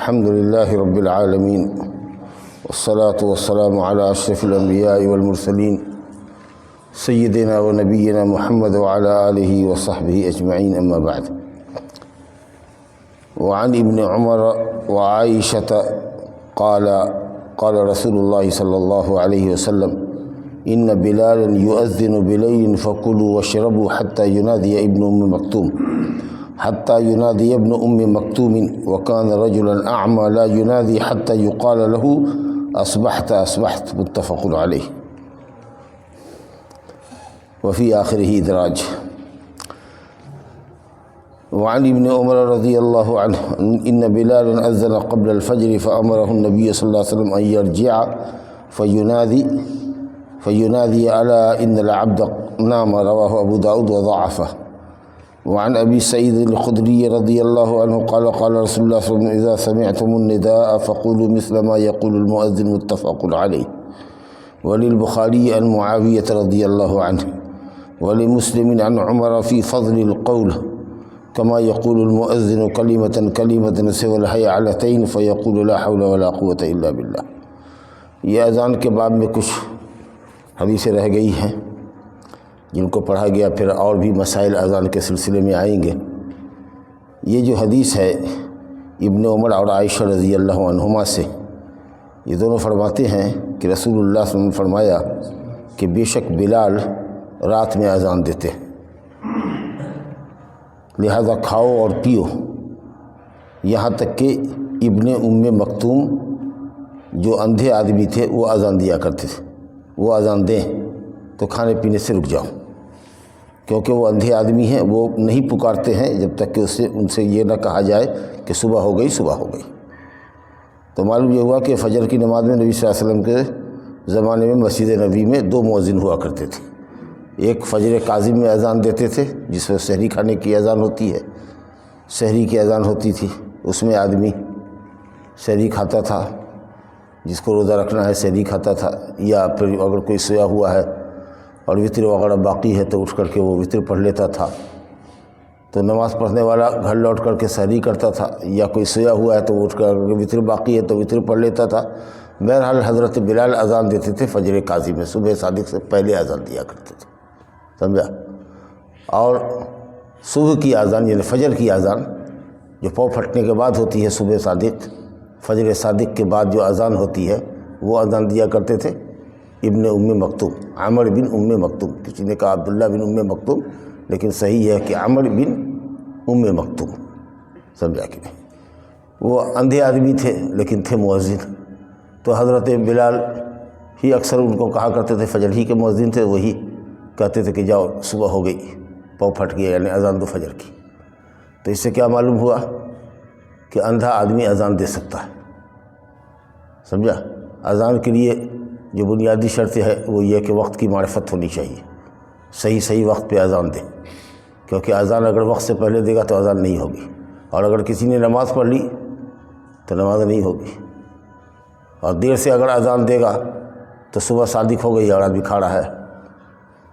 الحمد لله رب العالمين والصلاة والسلام على أشرف الأنبياء والمرسلين سيدنا ونبينا محمد وعلى آله وصحبه أجمعين، أما بعد. وعن ابن عمر وعائشة قال رسول الله صلى الله عليه وسلم إن بلالا يؤذن بليل فكلوا واشربوا حتى ينادي ابن أم مكتوم وكان رجلا أعمى لا ينادي حتى يقال له أصبحت متفق عليه. وفي آخره إدراج. وعن ابن عمر رضي الله عنه إن بلالا أذن قبل الفجر فأمره النبي صلى الله عليه وسلم أن يرجع فينادي ألا إن العبد نام، رواه أبو داود وضعفه. وعن أبي سعيد الخدري رضي الله عنه قال رسول الله صلى الله عليه وسلم إذا سمعتم النداء فقولوا مثل ما يقول المؤذن، متفق عليه. وللبخاري عن معاوية رضي الله عنه ولمسلم عن عمر في فضل القول كما يقول المؤذن كلمة سوى الحيعلتين فيقول لا حول ولا قوة إلا بالله. یہ اذان کے باب میں کچھ حدیثیں رہ گئی ہیں جن کو پڑھا گیا، پھر اور بھی مسائل اذان کے سلسلے میں آئیں گے. یہ جو حدیث ہے ابن عمر اور عائشہ رضی اللہ عنہما سے، یہ دونوں فرماتے ہیں کہ رسول اللہ صلی اللہ علیہ وسلم نے فرمایا کہ بے شک بلال رات میں اذان دیتے، لہذا کھاؤ اور پیو، یہاں تک کہ ابن ام مکتوم جو اندھے آدمی تھے وہ اذان دیا کرتے تھے، وہ اذان دیں تو کھانے پینے سے رک جاؤ، کیونکہ وہ اندھے آدمی ہیں، وہ نہیں پکارتے ہیں جب تک کہ ان سے یہ نہ کہا جائے کہ صبح ہو گئی. تو معلوم یہ ہوا کہ فجر کی نماز میں نبی صلی اللہ علیہ وسلم کے زمانے میں مسجد نبی میں 2 مؤذن ہوا کرتے تھے. ایک فجر کاظم میں اذان دیتے تھے جس میں سحری کھانے کی اذان ہوتی ہے، سحری کی اذان ہوتی تھی، اس میں آدمی سحری کھاتا تھا، جس کو روزہ رکھنا ہے سحری کھاتا تھا، یا پھر اگر کوئی سویا ہوا ہے اور وطر وغیرہ باقی ہے تو اٹھ کر کے وہ وطر پڑھ لیتا تھا. تو نماز پڑھنے والا گھر لوٹ کر کے سحری کرتا تھا، یا کوئی سویا ہوا ہے تو اٹھ کر کے وطر باقی ہے تو وطر پڑھ لیتا تھا. بہرحال حضرت بلال اذان دیتے تھے فجر کاظم میں، صبح صادق سے پہلے اذان دیا کرتے تھے، سمجھا. اور صبح کی اذان یعنی فجر کی اذان جو پاؤں پھٹنے کے بعد ہوتی ہے، صبح صادق فجر صادق کے بعد جو اذان ہوتی ہے وہ اذان دیا کرتے تھے ابن ام مکتوم، عمر بن ام مکتوم. کسی نے کہا عبداللہ بن ام مکتوم، لیکن صحیح ہے کہ عمر بن ام مکتوم، سمجھا کہ نہیں. وہ اندھے آدمی تھے لیکن تھے مؤذن. تو حضرت بلال ہی اکثر ان کو کہا کرتے تھے، فجر ہی کے مؤذن تھے، وہی کہتے تھے کہ جاؤ صبح ہو گئی، پاؤں پھٹ گیا، یعنی اذان دو فجر کی. تو اس سے کیا معلوم ہوا کہ اندھا آدمی اذان دے سکتا ہے، سمجھا. اذان کے لیے جو بنیادی شرط ہے وہ یہ کہ وقت کی معرفت ہونی چاہیے، صحیح وقت پہ اذان دے، کیونکہ اذان اگر وقت سے پہلے دے گا تو اذان نہیں ہوگی، اور اگر کسی نے نماز پڑھ لی تو نماز نہیں ہوگی. اور دیر سے اگر اذان دے گا تو صبح صادق ہو گئی اور آدمی کھا رہا ہے،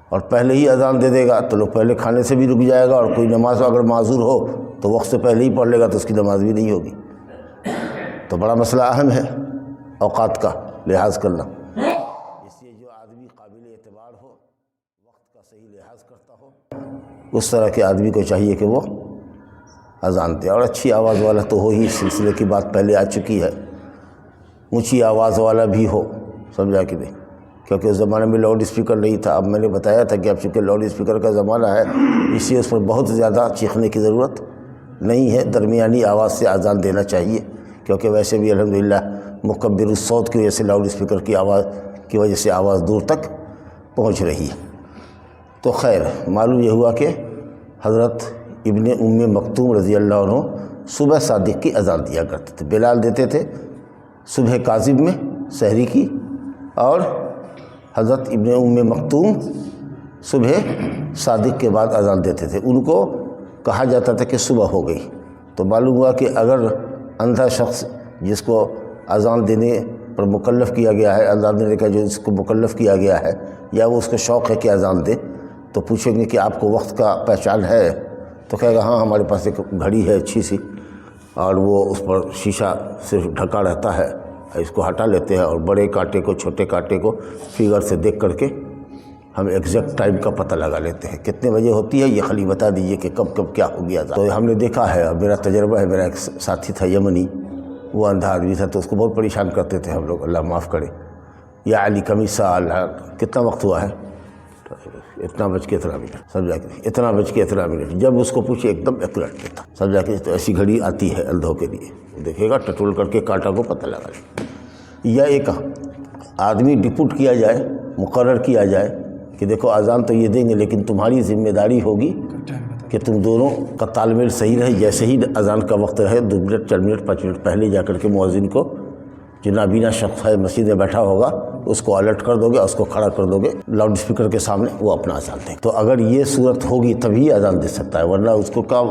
اور پہلے ہی اذان دے دے گا تو لوگ پہلے کھانے سے بھی رک جائے گا، اور کوئی نماز اگر معذور ہو تو وقت سے پہلے ہی پڑھ لے گا تو اس کی نماز بھی نہیں ہوگی. تو بڑا مسئلہ اہم ہے اوقات کا لحاظ کرنا. اس لیے جو آدمی قابل اعتبار ہو، وقت کا صحیح لحاظ کرتا ہو، اس طرح کے آدمی کو چاہیے کہ وہ اذان دے. اور اچھی آواز والا تو ہو ہی، سلسلے کی بات پہلے آ چکی ہے، اونچی آواز والا بھی ہو، سمجھا کہ نہیں. کیونکہ اس زمانے میں لاؤڈ اسپیکر نہیں تھا. اب میں نے بتایا تھا کہ اب چونکہ لاؤڈ اسپیکر کا زمانہ ہے، اس لیے اس پر بہت زیادہ چیخنے کی ضرورت نہیں ہے، درمیانی آواز سے اذان دینا چاہیے. کیونکہ ویسے بھی الحمدللہ مکبر الصوت کی وجہ سے لاؤڈ اسپیکر کی آواز کی وجہ سے آواز دور تک پہنچ رہی ہے. تو خیر، معلوم یہ ہوا کہ حضرت ابن ام مکتوم رضی اللہ عنہ صبح صادق کی اذان دیا کرتے تھے. بلال دیتے تھے صبح کاظم میں سحری کی، اور حضرت ابن ام مکتوم صبح صادق کے بعد اذان دیتے تھے. ان کو کہا جاتا تھا کہ صبح ہو گئی. تو معلوم ہوا کہ اگر اندھا شخص جس کو اذان دینے پر مکلف کیا گیا ہے، اذان دینے کا جو اس کو مکلف کیا گیا ہے، یا وہ اس کو شوق ہے کہ اذان دے، تو پوچھیں گے کہ آپ کو وقت کا پہچان ہے؟ تو کہے گا ہاں ہمارے پاس ایک گھڑی ہے اچھی سی، اور وہ اس پر شیشہ صرف ڈھکا رہتا ہے، اس کو ہٹا لیتے ہیں اور بڑے کانٹے کو چھوٹے کانٹے کو فگر سے دیکھ کر کے ہم ایگزیکٹ ٹائم کا پتہ لگا لیتے ہیں کتنے بجے ہوتی ہے، یہ خالی بتا دیجئے کہ کب کب کیا ہو گیا۔ تو ہم نے دیکھا ہے، اور میرا تجربہ ہے، میرا ایک ساتھی تھا یمنی، وہ اندھا آدمی تھا، تو اس کو بہت پریشان کرتے تھے ہم لوگ، اللہ معاف کرے، یا علی کمیسا اللہ کتنا وقت ہوا ہے، اتنا بج کے اتنا منٹ، سمجھا کہ اتنا بج کے اتنا منٹ، جب اس کو پوچھے ایک دم ایکوریٹ دیتا، سمجھا کہ تو ایسی گھڑی آتی ہے اندھوں کے لیے، دیکھے گا ٹٹول کر کے کانٹا کو پتہ لگا لے۔ یا ایک آدمی ڈپوٹ کیا جائے، مقرر کیا جائے کہ دیکھو اذان تو یہ دیں گے، لیکن تمہاری ذمہ داری ہوگی کہ تم دونوں کا تال میل صحیح رہے، جیسے ہی اذان کا وقت رہے 2 منٹ 4 منٹ 5 منٹ پہلے جا کر کے مؤذن کو، جو نابینا شخص ہے مسجد میں بیٹھا ہوگا، اس کو الرٹ کر دو گے، اس کو کھڑا کر دو گے لاؤڈ اسپیکر کے سامنے، وہ اپنا اذان دے۔ تو اگر یہ صورت ہوگی تبھی اذان دے سکتا ہے، ورنہ اس کو کیا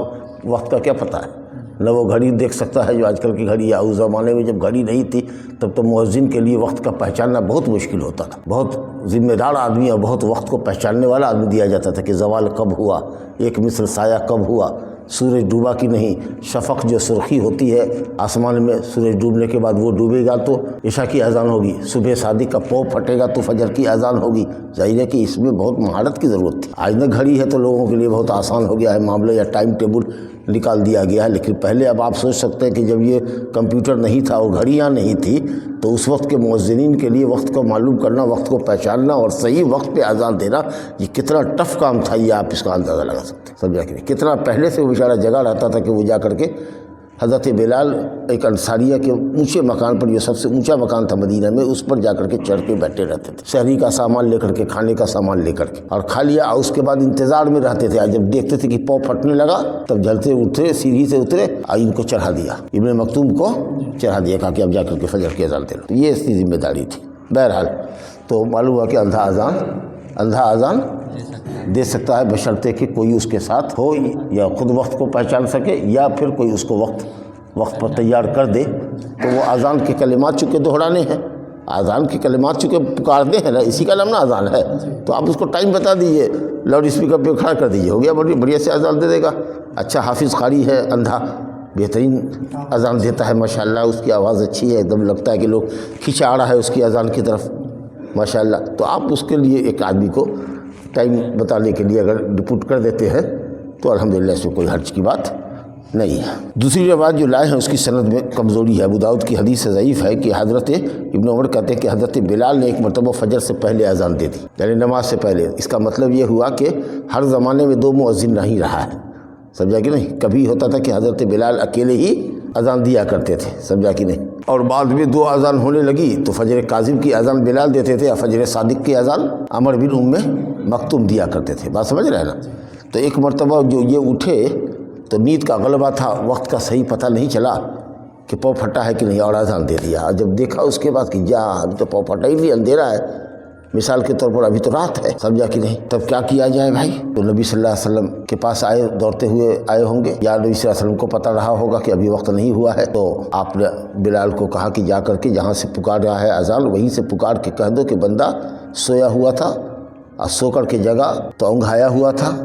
وقت کا کیا پتہ ہے، نہ وہ گھڑی دیکھ سکتا ہے جو آج کل کی گھڑی ہے۔ اس زمانے میں جب گھڑی نہیں تھی تب تو مؤذن کے لیے وقت کا پہچاننا بہت مشکل ہوتا تھا، بہت ذمہ دار آدمی اور بہت وقت کو پہچاننے والا آدمی دیا جاتا تھا کہ زوال کب ہوا، ایک مثل سایہ کب ہوا، سورج ڈوبا کہ نہیں، شفق جو سرخی ہوتی ہے آسمان میں سورج ڈوبنے کے بعد، وہ ڈوبے گا تو عشاء کی اذان ہوگی، صبح صادق کا پو پھٹے گا تو فجر کی اذان ہوگی۔ ظاہر ہے کہ اس میں بہت مہارت کی ضرورت تھی۔ آج نہ گھڑی ہے تو لوگوں کے لیے بہت آسان ہو گیا ہے معاملہ، یا ٹائم ٹیبل نکال دیا گیا ہے، لیکن پہلے اب آپ سوچ سکتے ہیں کہ جب یہ کمپیوٹر نہیں تھا اور گھڑیاں نہیں تھی تو اس وقت کے مؤذنین کے لیے وقت کو معلوم کرنا، وقت کو پہچاننا اور صحیح وقت پہ اذان دینا، یہ کتنا ٹف کام تھا، یہ آپ اس کا اندازہ لگا سکتے ہیں، سمجھا کہ نہیں؟ کتنا پہلے سے وہ بیچارہ جگہ رہتا تھا کہ وہ جا کر کے حضرت بلال ایک انصاریہ کے اونچے مکان پر، جو سب سے اونچا مکان تھا مدینہ میں، اس پر جا کر کے چڑھ کے بیٹھے رہتے تھے، شہری کا سامان لے کر کے، کھانے کا سامان لے کر کے، اور کھا لیا، اور اس کے بعد انتظار میں رہتے تھے۔ جب دیکھتے تھے کہ پاؤ پھٹنے لگا تب جلتے اترے، سیڑھی سے اترے اور ان کو چڑھا دیا، ابن مکتوم کو چڑھا دیا، کہا کہ اب جا کر کے فجر کی اذان دے لو۔ یہ اس کی ذمہ داری تھی۔ بہرحال تو معلوم ہوا کہ اندھا اذان دے سکتا ہے، بشرطے کہ کوئی اس کے ساتھ ہو، یا خود وقت کو پہچان سکے، یا پھر کوئی اس کو وقت پر تیار کر دے۔ تو وہ اذان کے کلمات چونکہ دہرانے ہیں، اذان کے کلمات چونکہ پکارنے ہیں نا، اسی کا نام نا اذان ہے، تو آپ اس کو ٹائم بتا دیجئے، لاؤڈ اسپیکر پہ کھڑا کر دیجئے، ہو گیا، بڑھیا سے اذان دے دے گا۔ اچھا حافظ قاری ہے اندھا، بہترین اذان دیتا ہے ماشاءاللہ، اس کی آواز اچھی ہے، ایک دم لگتا ہے کہ لوگ کھینچا آ رہا ہے اس کی اذان کی طرف ماشاءاللہ۔ تو آپ اس کے لیے ایک آدمی کو ٹائم بتانے کے لیے اگر ڈپوٹ کر دیتے ہیں تو الحمدللہ اس میں کوئی حرج کی بات نہیں ہے۔ دوسری روایت جو لائے ہیں اس کی سند میں کمزوری ہے، ابو داؤد کی حدیث سے ضعیف ہے کہ حضرت ابن عمر کہتے ہیں کہ حضرت بلال نے ایک مرتبہ فجر سے پہلے اذان دے دی، یعنی نماز سے پہلے۔ اس کا مطلب یہ ہوا کہ ہر زمانے میں 2 مؤذن نہیں رہا ہے، سمجھا کہ نہیں؟ کبھی ہوتا تھا کہ حضرت بلال اکیلے ہی اذان دیا کرتے تھے، سمجھا کہ نہیں؟ اور بعد میں 2 اذان ہونے لگی تو فجر کاظم کی اذان بلال دیتے تھے اور فجر صادق کی اذان عمر بن ام مکتوم دیا کرتے تھے، بات سمجھ رہے ہیں نا؟ تو ایک مرتبہ جو یہ اٹھے تو نیند کا غلبہ تھا، وقت کا صحیح پتہ نہیں چلا کہ پاؤ پھٹا ہے کہ نہیں، اور اذان دے دیا۔ اور جب دیکھا اس کے بعد کہ جا ابھی تو پاؤ پھٹا ہی نہیں، اندھیرا ہے، مثال کے طور پر ابھی تو رات ہے، سمجھا کہ نہیں؟ تب کیا کیا جائے بھائی؟ تو نبی صلی اللہ علیہ وسلم کے پاس آئے، دوڑتے ہوئے آئے ہوں گے، یا نبی صلی اللہ علیہ وسلم کو پتہ رہا ہوگا کہ ابھی وقت نہیں ہوا ہے، تو آپ نے بلال کو کہا کہ جا کر کے جہاں سے پکار رہا ہے اذان، وہیں سے پکار کے کہہ دو کہ بندہ سویا ہوا تھا اور سو کر کے جگہ تو اونگھایا ہوا تھا،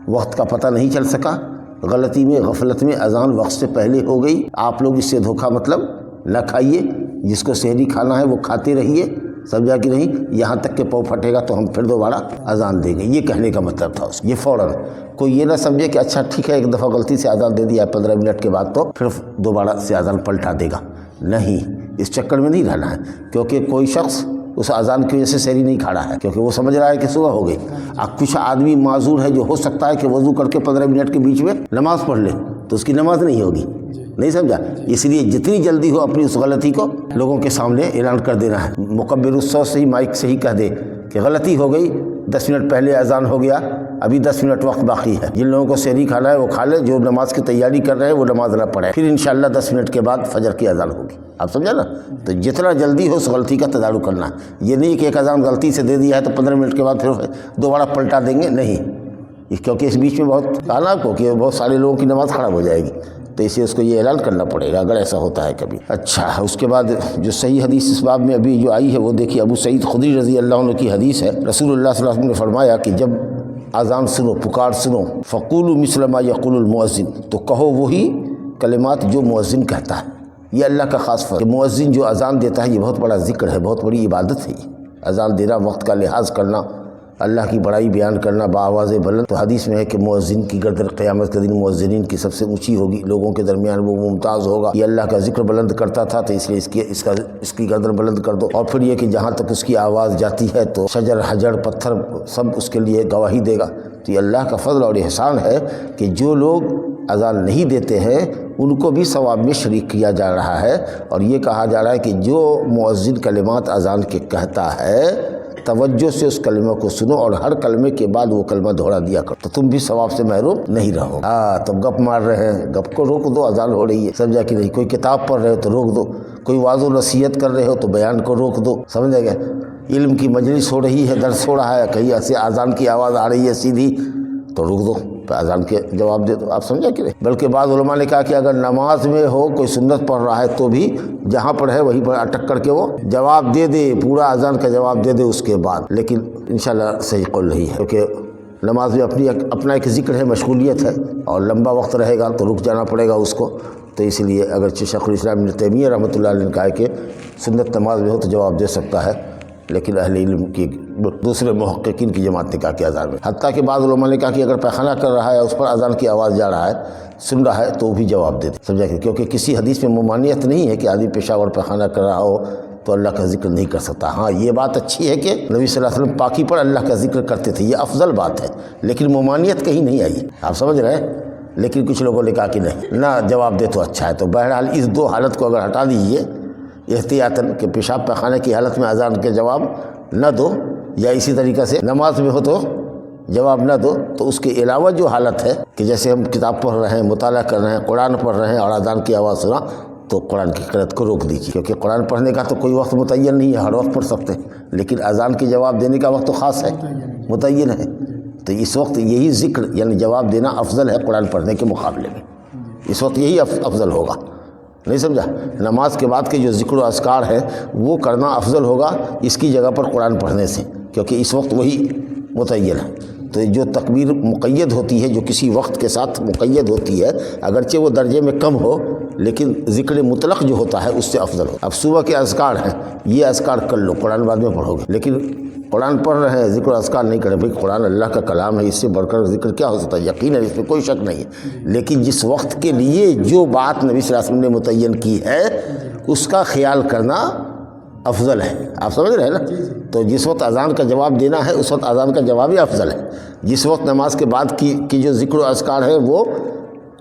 وقت کا پتہ نہیں چل سکا، غلطی میں غفلت میں اذان وقت سے پہلے ہو گئی، آپ لوگ اس سے دھوکہ مطلب نہ کھائیے، جس کو سحری کھانا ہے وہ کھاتے رہیے، سمجھا کہ نہیں؟ یہاں تک کہ پاؤ پھٹے گا تو ہم پھر دوبارہ اذان دیں گے، یہ کہنے کا مطلب تھا اس۔ یہ فوراً کوئی یہ نہ سمجھے کہ اچھا ٹھیک ہے ایک دفعہ غلطی سے اذان دے دیا 15 منٹ کے بعد تو پھر دوبارہ سے اذان پلٹا دے گا، نہیں، اس چکر میں نہیں رہنا ہے، کیونکہ کوئی شخص اس اذان کی وجہ سے سحری نہیں کھا رہا ہے، کیونکہ وہ سمجھ رہا ہے کہ صبح ہو گئی۔ اب کچھ آدمی معذور ہے جو ہو سکتا ہے کہ وضو کر کے 15 منٹ کے بیچ میں نماز پڑھ لے، تو اس کی نماز نہیں ہوگی، نہیں سمجھا؟ اس لیے جتنی جلدی ہو اپنی اس غلطی کو لوگوں کے سامنے اعلان کر دینا ہے، مکبر الصوت سے ہی مائک سے ہی کہہ دے کہ غلطی ہو گئی، 10 منٹ پہلے اذان ہو گیا، ابھی 10 منٹ وقت باقی ہے، جن لوگوں کو سحری کھانا ہے وہ کھا لے، جو نماز کی تیاری کر رہے ہیں وہ نماز نہ پڑھے، پھر انشاءاللہ 10 منٹ کے بعد فجر کی اذان ہوگی، آپ سمجھا نا؟ تو جتنا جلدی ہو اس غلطی کا تدارک کرنا، یہ نہیں کہ ایک اذان غلطی سے دے دیا ہے تو 15 منٹ کے بعد پھر دوبارہ پلٹا دیں گے، نہیں، کیونکہ اس بیچ میں بہت کہا آپ کو کہ بہت سارے لوگوں کی نماز خراب ہو جائے گی، تو اسے اس کو یہ اعلان کرنا پڑے گا اگر ایسا ہوتا ہے کبھی۔ اچھا، اس کے بعد جو صحیح حدیث اس باب میں ابھی جو آئی ہے وہ دیکھیے، ابو سعید خدری رضی اللہ عنہ کی حدیث ہے، رسول اللہ صلی اللہ علیہ وسلم نے فرمایا کہ جب اذان سنو، پکار سنو، فقولوا مثل ما یقول المؤذن، تو کہو وہی کلمات جو مؤذن کہتا ہے، یہ اللہ کا خاص فرض ہے۔ مؤذن جو اذان دیتا ہے یہ بہت بڑا ذکر ہے، بہت بڑی عبادت ہے۔ یہ اذان دینا، وقت کا لحاظ کرنا، اللہ کی بڑائی بیان کرنا بآواز بلند۔ تو حدیث میں ہے کہ مؤذن کی گردن قیامت کے دن مؤذنین کی سب سے اونچی ہوگی، لوگوں کے درمیان وہ ممتاز ہوگا۔ یہ اللہ کا ذکر بلند کرتا تھا تو اس لیے اس کی گردن بلند کر دو۔ اور پھر یہ کہ جہاں تک اس کی آواز جاتی ہے تو شجر، حجر، پتھر سب اس کے لیے گواہی دے گا۔ تو یہ اللہ کا فضل اور احسان ہے کہ جو لوگ اذان نہیں دیتے ہیں ان کو بھی ثواب میں شریک کیا جا رہا ہے۔ اور یہ کہا جا رہا ہے کہ جو مؤذن کلمات اذان کے کہتا ہے توجہ سے اس کلمہ کو سنو اور ہر کلمے کے بعد وہ کلمہ دہرا دیا کرو تو تم بھی ثواب سے محروم نہیں رہو۔ تم گپ مار رہے ہیں، گپ کو روک دو، اذان ہو رہی ہے، سمجھا کہ نہیں؟ کوئی کتاب پڑھ رہے ہو تو روک دو، کوئی واعظ و نصیحت کر رہے ہو تو بیان کو روک دو، سمجھا گیا؟ علم کی مجلس ہو رہی ہے، درس ہو رہا ہے، کہیں ایسے اذان کی آواز آ رہی ہے سیدھی تو روک دو، اذان کے جواب دے دو۔ آپ سمجھا کہ نہیں؟ بلکہ بعض علماء نے کہا کہ اگر نماز میں ہو کوئی سنت پڑھ رہا ہے تو بھی جہاں پر ہے وہیں پر اٹک کر کے وہ جواب دے دے، پورا اذان کا جواب دے دے اس کے بعد۔ لیکن انشاءاللہ صحیح قول نہیں ہے، کیونکہ نماز میں اپنا ایک ذکر ہے، مشغولیت ہے، اور لمبا وقت رہے گا تو رک جانا پڑے گا اس کو۔ تو اس لیے اگرچہ شیخ الاسلام ابن تیمیہ رحمۃ اللہ علیہ نے کہا ہے کہ سنت نماز میں ہو تو جواب دے سکتا ہے، لیکن اہل علم کی دوسرے محققین کی جماعت نے کہا کہ اذان میں، حتیٰ کہ بعض علماء نے کہا کہ اگر پیخانہ کر رہا ہے اس پر اذان کی آواز جا رہا ہے، سن رہا ہے تو بھی جواب دے دے، سمجھا کہ کیونکہ کسی حدیث میں ممانعت نہیں ہے کہ آدمی پیشاب اور پیخانہ کر رہا ہو تو اللہ کا ذکر نہیں کر سکتا۔ ہاں یہ بات اچھی ہے کہ نبی صلی اللہ علیہ وسلم پاکی پر اللہ کا ذکر کرتے تھے، یہ افضل بات ہے، لیکن ممانعت کہیں نہیں آئی، آپ سمجھ رہے ہیں؟ لیکن کچھ لوگوں نے کہا کہ نہیں، نہ جواب دے تو اچھا ہے۔ تو بہرحال اس دو حالت کو اگر ہٹا دیجیے احتیاطاً کہ پیشاب پیخانے کی حالت میں اذان کے جواب نہ دو، یا اسی طریقے سے نماز میں ہو تو جواب نہ دو، تو اس کے علاوہ جو حالت ہے کہ جیسے ہم کتاب پڑھ رہے ہیں، مطالعہ کر رہے ہیں، قرآن پڑھ رہے ہیں اور اذان کی آواز سنا تو قرآن کی قرأت کو روک دیجیے، کیونکہ قرآن پڑھنے کا تو کوئی وقت متعین نہیں ہے، ہر وقت پڑھ سکتے ہیں، لیکن اذان کے جواب دینے کا وقت تو خاص ہے، متعین ہے۔ تو اس وقت یہی ذکر یعنی جواب دینا افضل ہے قرآن پڑھنے کے مقابلے میں، اس وقت یہی افضل ہوگا، نہیں سمجھا؟ نماز کے بعد کے جو ذکر و اذکار ہے وہ کرنا افضل ہوگا اس کی جگہ پر قرآن پڑھنے سے، کیونکہ اس وقت وہی متعین ہے۔ تو جو تکبیر مقید ہوتی ہے، جو کسی وقت کے ساتھ مقید ہوتی ہے، اگرچہ وہ درجے میں کم ہو لیکن ذکر مطلق جو ہوتا ہے اس سے افضل ہو۔ اب صبح کے اذکار ہیں، یہ اذکار کر لو، قرآن بعد میں پڑھو گے، لیکن قرآن پڑھ رہے ہیں ذکر و اذکار نہیں کریں، بھائی قرآن اللہ کا کلام ہے، اس سے بڑھ کر ذکر کیا ہو سکتا ہے؟ یقیناً اس میں کوئی شک نہیں ہے، لیکن جس وقت کے لیے جو بات نبی صلی اللہ علیہ وسلم نے متعین کی ہے اس کا خیال کرنا افضل ہے، آپ سمجھ رہے ہیں نا؟ تو جس وقت اذان کا جواب دینا ہے اس وقت اذان کا جواب ہی افضل ہے، جس وقت نماز کے بعد کی جو ذکر و اذکار ہے وہ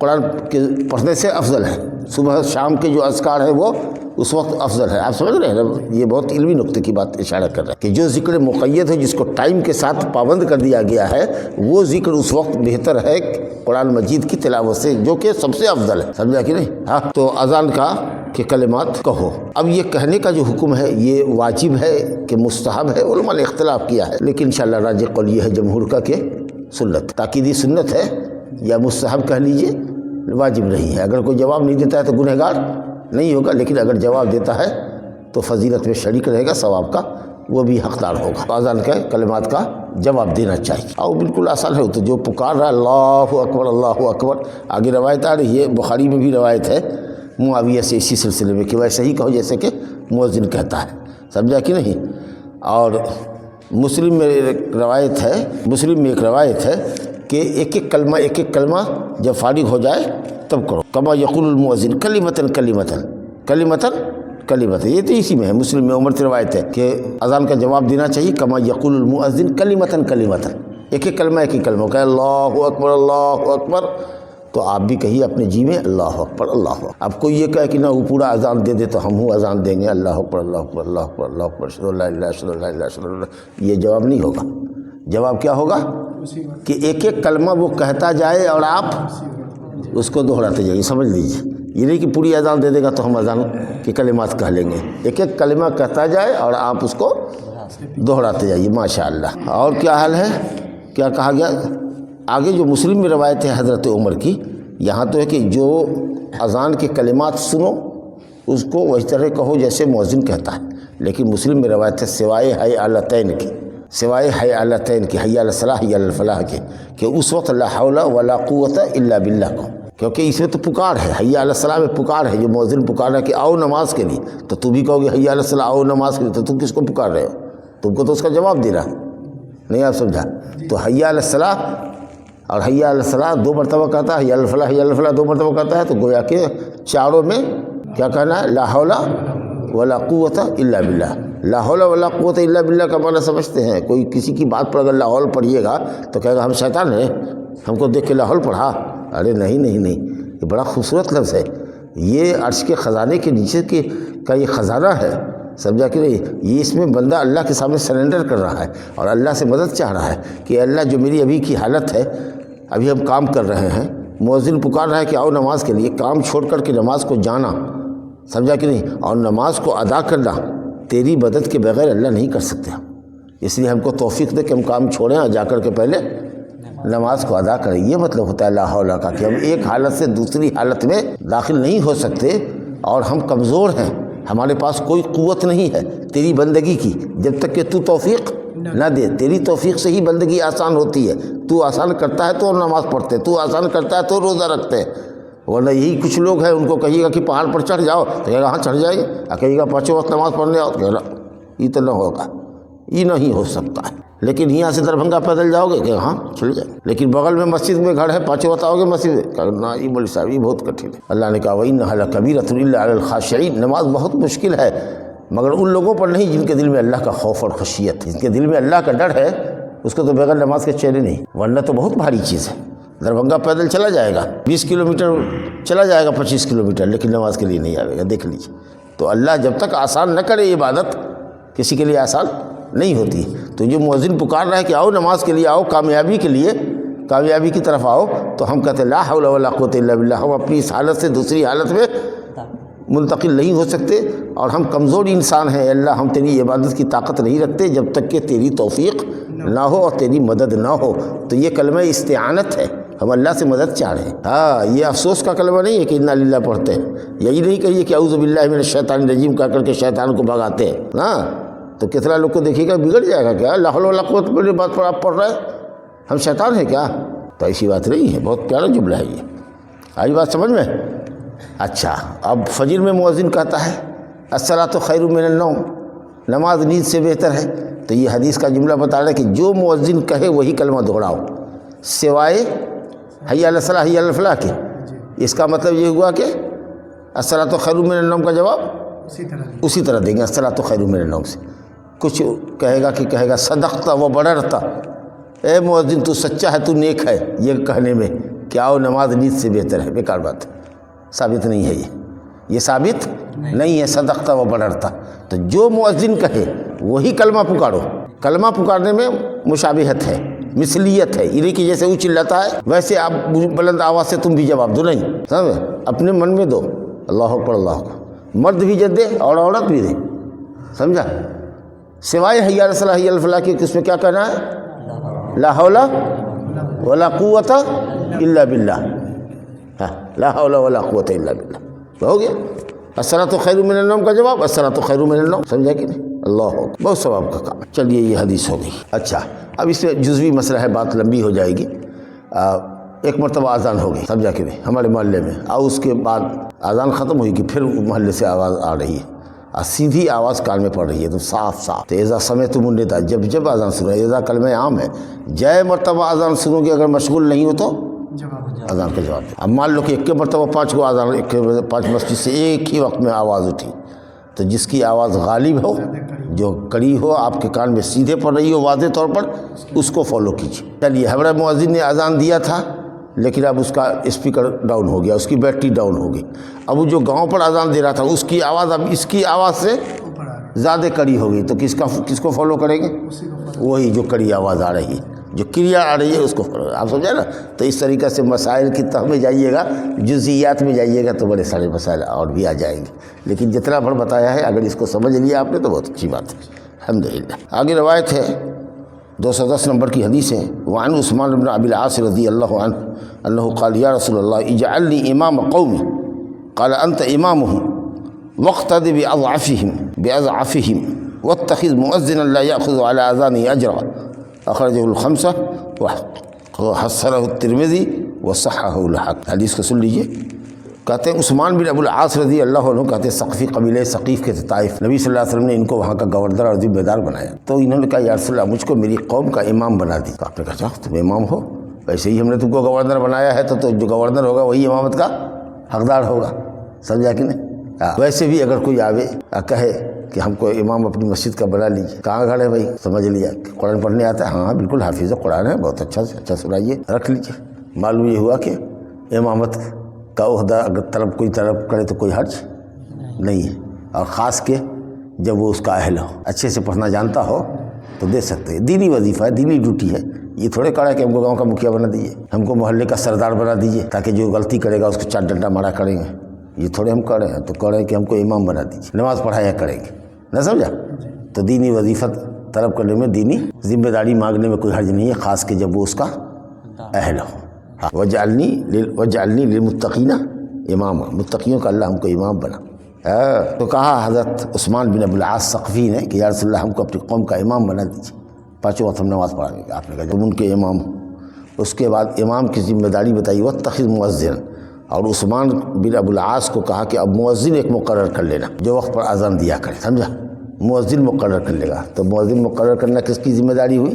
قرآن کے پڑھنے سے افضل ہے، صبح شام کے جو اذکار ہے وہ اس وقت افضل ہے، آپ سمجھ رہے ہیں نا؟ یہ بہت علمی نقطے کی بات اشارہ کر رہا ہے کہ جو ذکر مقید ہے، جس کو ٹائم کے ساتھ پابند کر دیا گیا ہے، وہ ذکر اس وقت بہتر ہے قرآن مجید کی تلاوت سے، جو کہ سب سے افضل ہے، سمجھا کہ نہیں؟ ہاں، تو اذان کا کہ کلمات کہو۔ اب یہ کہنے کا جو حکم ہے یہ واجب ہے کہ مستحب ہے، علماء نے اختلاف کیا ہے، لیکن انشاءاللہ راجح قول یہ ہے جمہور کا کہ سنت، تاکیدی سنت ہے، یا مستحب کہہ لیجئے، واجب نہیں ہے۔ اگر کوئی جواب نہیں دیتا ہے تو گنہگار نہیں ہوگا، لیکن اگر جواب دیتا ہے تو فضیلت میں شریک رہے گا، ثواب کا وہ بھی حقدار ہوگا۔ اذان کے کلمات کا جواب دینا چاہیے، اور بالکل آسان ہے، تو جو پکار رہا ہے اللہ اکبر اللہ اکبر، آگے روایت آ رہی ہے، بخاری میں بھی روایت ہے معاویہ سے اسی سلسلے میں کہ ویسے ہی کہو جیسے کہ مؤذن کہتا ہے، سمجھا کہ نہیں؟ اور مسلم میں ایک روایت ہے کہ ایک ایک کلمہ جب فارغ ہو جائے تب کرو، کما یقول المؤذن کلمتن کلمتن کلمتن کلمتن، یہ تو اسی میں ہے، مسلم میں عمر سے روایت ہے کہ اذان کا جواب دینا چاہیے کما یقول المؤذن کلمتن کلمتن، ایک ایک کلمہ کہ اللہ اکبر، تو آپ بھی کہیے اپنے جی میں اللہ اکبر اللہ اکبر۔ اب کوئی یہ کہے کہ نہ وہ پورا اذان دے دے تو ہم اذان دیں گے اللہ اکبر اللہ اکبر اللہ اکبر اللہ اکبر اشہد ان لا الہ الا اللہ اشہد ان لا الہ الا اللہ، یہ جواب نہیں ہوگا۔ جواب کیا ہوگا کہ ایک ایک کلمہ وہ کہتا جائے اور آپ اس کو دہراتے جائیے، سمجھ لیجیے، یہ نہیں کہ پوری اذان دے دے گا تو ہم اذان کے کلمات کہہ لیں گے، ایک ایک کلمہ کہتا جائے اور آپ اس کو دہراتے جائیے، ماشاءاللہ۔ اور کیا حال ہے، کیا کہا گیا آگے؟ جو مسلم میں روایت ہے حضرت عمر کی، یہاں تو ہے کہ جو اذان کے کلمات سنو اس کو وہی طرح کہو جیسے مؤذن کہتا ہے، لیکن مسلم میں روایت ہے سوائے حی علتین کی، حی علی الصلاح حی علی الفلاح کے، کہ اس وقت لا حول ولا قوت الا باللہ کو، کیونکہ اس میں تو پکار ہے، حی علی الصلاۃ میں پکار ہے، جو مؤذن پکار رہا ہے کہ آؤ نماز کے لیے، تو تو بھی کہو گے حی علی الصلاۃ آؤ نماز کے لیے، تو تم کس کو پکار رہے ہو؟ تم کو تو اس کا جواب دے رہا ہے، نہیں آپ سمجھا؟ تو حی علی الصلاۃ اور حی علی الصلاۃ 2 مرتبہ کہتا ہے، حی علی الفلاح حی علی الفلاح 2 مرتبہ کہتا ہے، تو گویا کہ چاروں میں کیا کہنا ہے؟ لا حول ولا قوت الا باللہ۔ لا حول ولا قوت الا باللہ کا معنی سمجھتے ہیں؟ کوئی کسی کی بات پر اگر لا حول پڑھیے گا تو کہے گا ہم شیطان ہیں، ہم کو دیکھ کے لا حول پڑھا؟ ارے نہیں نہیں نہیں، یہ بڑا خوبصورت لفظ ہے، یہ عرش کے خزانے کے نیچے کا یہ خزانہ ہے، سمجھا کہ نہیں؟ یہ اس میں بندہ اللہ کے سامنے سرنڈر کر رہا ہے اور اللہ سے مدد چاہ رہا ہے کہ اللہ جو میری ابھی کی حالت ہے، ابھی ہم کام کر رہے ہیں، مؤذن پکار رہا ہے کہ آؤ نماز کے لیے، کام چھوڑ کر کے نماز کو جانا، سمجھا کہ نہیں؟ اور نماز کو ادا کرنا تیری مدد کے بغیر اللہ نہیں کر سکتے، اس لیے ہم کو توفیق دے کہ ہم کام چھوڑیں اور جا کر کے پہلے نماز کو ادا کریں۔ یہ مطلب ہوتا ہے لا حول کا، کہ ہم ایک حالت سے دوسری حالت میں داخل نہیں ہو سکتے اور ہم کمزور ہیں، ہمارے پاس کوئی قوت نہیں ہے تیری بندگی کی، جب تک کہ تو توفیق نہ دے۔ تیری توفیق سے ہی بندگی آسان ہوتی ہے، تو آسان کرتا ہے تو نماز پڑھتے، تو آسان کرتا ہے تو روزہ رکھتے ہیں، ورنہ یہی کچھ لوگ ہیں ان کو کہیے گا کہ پہاڑ پر چڑھ جاؤ تو کہے گا ہاں چڑھ جائیں گے، کہیے گا 5 وقت نماز پڑھنے آؤ تو کہے گا یہ تو نہ ہوگا، یہ نہیں ہو سکتا ہے۔ لیکن یہاں سے دربھنگہ پیدل جاؤ گے کہ ہاں چل جائیں، لیکن بغل میں مسجد میں گھر ہے 5 وقت آؤ گے مسجد میں، نہ یہ بولے صاحب یہ بہت کٹھن ہے۔ اللہ نے کہا وَإِنَّهَا لَكَبِيرَةٌ إِلَّا عَلَى الْخَاشِعِينَ، نماز بہت مشکل ہے مگر ان لوگوں پر نہیں جن کے دل میں اللہ کا خوف اور خشیت ہے، جن کے دل میں اللہ کا ڈر ہے، اس کو تو بغیر نماز کے چین نہیں، ورنہ تو بہت بھاری چیز ہے۔ دربھنگہ پیدل چلا جائے گا، 20 کلومیٹر چلا جائے گا، 25 کلومیٹر، لیکن نماز کے لیے نہیں آئے گا، دیکھ لیجیے۔ تو اللہ جب تک آسان نہ کرے عبادت، کسی کے لیے آسان نہیں ہوتی۔ تو جو مؤذن پکار رہا ہے کہ آؤ نماز کے لیے، آؤ کامیابی کے لیے، کامیابی کی طرف آؤ، تو ہم کہتے ہیں لا حول ولا قوت الا باللہ، ہم اپنی اس حالت سے دوسری حالت میں منتقل نہیں ہو سکتے اور ہم کمزور انسان ہیں، اللہ ہم تیری عبادت کی طاقت نہیں رکھتے جب تک کہ تیری توفیق نہ ہو اور تیری مدد نہ ہو۔ تو یہ کلمہ استعانت ہے، ہم اللہ سے مدد چاہ رہے ہیں۔ ہاں، یہ افسوس کا کلمہ نہیں ہے کہ انا للہ پڑھتے ہیں، یہی نہیں کہیے کہ اعوذ باللہ من الشیطان الرجیم کہہ کر کے شیطان کو بھگاتے ہیں، ہاں تو کتنا لوگ کو دیکھیے گا بگڑ جائے گا، کیا لا حول ولا قوت میری بات پر آپ پڑھ رہے ہیں، ہم شیطان ہیں کیا؟ تو ایسی بات نہیں ہے، بہت پیارا جملہ ہے یہ، آئی بات سمجھ میں؟ اچھا، اب فجر میں مؤذن کہتا ہے الصلاۃ خیر من النوم، نماز نیند سے بہتر ہے، تو یہ حدیث کا جملہ بتا رہا ہے کہ جو مؤذن کہے وہی کلمہ دہراؤ سوائے حی علی الصلاۃ حی علی الفلاح کے۔ اس کا مطلب یہ ہوا کہ الصلاۃ خیر من النوم کا جواب اسی طرح دیں گے، الصلاۃ خیر من النوم سے۔ کچھ کہے گا صدقت و بررت، اے مؤذن تو سچا ہے، تو نیک ہے، یہ کہنے میں کہ آؤ نماز نیند سے بہتر ہے، بیکار بات ہے، ثابت نہیں ہے، یہ ثابت نہیں ہے صدقت و بررت۔ تو جو مؤذن کہے وہی کلمہ پکارو، کلمہ پکارنے میں مشابہت ہے، مثلیت ہے، انہیں کی جیسے وہ چلاتا ہے ویسے آپ بلند آواز سے تم بھی جواب دو، نہیں سمجھ، اپنے من میں دو، اللہ اکبر اللہ اکبر، مرد بھی جد دے اور عورت بھی دے، سمجھا؟ سوائے حی علی الصلاۃ حی علی الفلاح کی، اس میں کیا کہنا ہے؟ لا حول ولا قوت الا باللہ، لا حول ولا قوت الا باللہ، تو ہو گیا الصلاۃ خیر من النوم کا جواب الصلاۃ خیر من النوم، سمجھا کہ نہیں؟ اللہ بہت ثواب کا کام۔ چلیے یہ حدیث ہو گئی۔ اچھا، اب اس میں جزوی مسئلہ ہے، بات لمبی ہو جائے گی۔ ایک مرتبہ اذان ہو گئی، سمجھا کہ نہیں، ہمارے محلے میں، اور اس کے بعد اذان ختم ہوئی کہ پھر محلے سے آواز آ رہی ہے، سیدھی آواز کان میں پڑ رہی ہے، تو صاف صاف، تو اذا سمعتم النداء، جب اذان سنو، اذا کلمہ عام ہے، جے مرتبہ اذان سنو گے، اگر مشغول نہیں ہو تو اذان کا جواب دیں۔ اب مان لو کہ ایک کے مرتبہ 5 کو اذان، 5 مسجد سے ایک ہی وقت میں آواز اٹھی، تو جس کی آواز غالب ہو، جو کڑی ہو، آپ کے کان میں سیدھے پڑ رہی ہو واضح طور پر، اس کو فالو کیجیے۔ چلیے، ہمارا مؤذن نے اذان دیا تھا لیکن اب اس کا اسپیکر ڈاؤن ہو گیا، اس کی بیٹری ڈاؤن ہو گئی، اب وہ جو گاؤں پر اذان دے رہا تھا اس کی آواز اب اس کی آواز سے زیادہ کڑی ہو گئی، تو کس کو فالو کریں گے؟ وہی جو کڑی آواز آ رہی ہے، جو کریا آ رہی ہے اس کو فالو، آپ سمجھے نا؟ تو اس طریقے سے مسائل کی تہ میں جائیے گا، جزئیات میں جائیے گا تو بڑے سارے مسائل اور بھی آ جائیں گے، لیکن جتنا بڑھ بتایا ہے اگر اس کو سمجھ لیا آپ نے تو بہت اچھی بات ہے، الحمدللہ۔ آگے روایت ہے 210 نمبر کی حدیث ہے، وعن عثمان بن ابی العاص رضی اللہ عنہ انہ قال یا رسول اللہ اجعلنی امام قومی، قال انت امامهم واقتد باضعفهم واتخذ مؤذنا لا ياخذ على اذانه اجرا، اخرجه الخمسة وحسنه الترمذي وصححہ الحق۔ حدیث کو سن لیجئے، کہتے ہیں عثمان بن ابو العاص رضی اللہ عنہ کہتے ہیں ثقفی قبیلے ثقیف کے طائف، نبی صلی اللہ علیہ وسلم نے ان کو وہاں کا گورنر اور ذمہ دار بنایا، تو انہوں نے کہا یا رسول اللہ مجھ کو میری قوم کا امام بنا دی۔ آپ نے کہا تم امام ہو، ویسے ہی ہم نے تم کو گورنر بنایا ہے تو جو گورنر ہوگا وہی امامت کا حقدار ہوگا، سمجھا کہ نہیں؟ ویسے بھی اگر کوئی آوے کہے کہ ہم کو امام اپنی مسجد کا بنا لیجیے، کہاں کھڑے بھائی، سمجھ لیا کہ قرآن پڑھنے آتا ہے، ہاں بالکل حافظ قرآن ہے، بہت اچھا سے اچھا سنائیے، رکھ لیجیے۔ معلوم یہ ہوا کہ امامت کا عہدہ اگر کوئی طلب کرے تو کوئی حرج نہیں ہے، اور خاص کے جب وہ اس کا اہل ہو، اچھے سے پڑھنا جانتا ہو تو دے سکتے ہیں۔ دینی وظیفہ ہے، دینی ڈیوٹی ہے، یہ تھوڑے کہا ہے کہ ہم کو گاؤں کا مکھیا بنا دیجیے، ہم کو محلے کا سردار بنا دیجیے تاکہ جو غلطی کرے گا اس کو 4 ڈنڈا مارا کریں گے، یہ تھوڑے ہم کہہ رہے ہیں، تو کہہ رہے ہیں کہ ہم کو امام بنا دیجیے، نماز پڑھایا کریں گے، نہ سمجھا؟ تو دینی وظیفہ طلب کرنے میں، دینی ذمہ داری مانگنے میں کوئی حرج نہیں ہے، خاص کہ جب وہ اس کا اہل ہو۔ وَجْعَلْنِي لِلْمُتَّقِينَ اماما، متقیوں کا اللہ ہم کو امام بنا۔ تو کہا حضرت عثمان بن ابو العاص ثقفی نے کہ یا رسول اللہ ہم کو اپنی قوم کا امام بنا دیجیے، 5 وقت ہم نماز پڑھائیں گے۔ آپ نے کہا تم ان کے امام ہو۔ اس کے بعد امام کی ذمہ داری بتائی، وَاتَّخِذْ مُؤَذِّنًا، اور عثمان بن ابو العاص کو کہا کہ اب مؤذن ایک مقرر کر لینا جو وقت پر اذان دیا کرے، سمجھا؟ مؤذن مقرر کر لے گا، تو مؤذن مقرر کرنا کس کی ذمہ داری ہوئی؟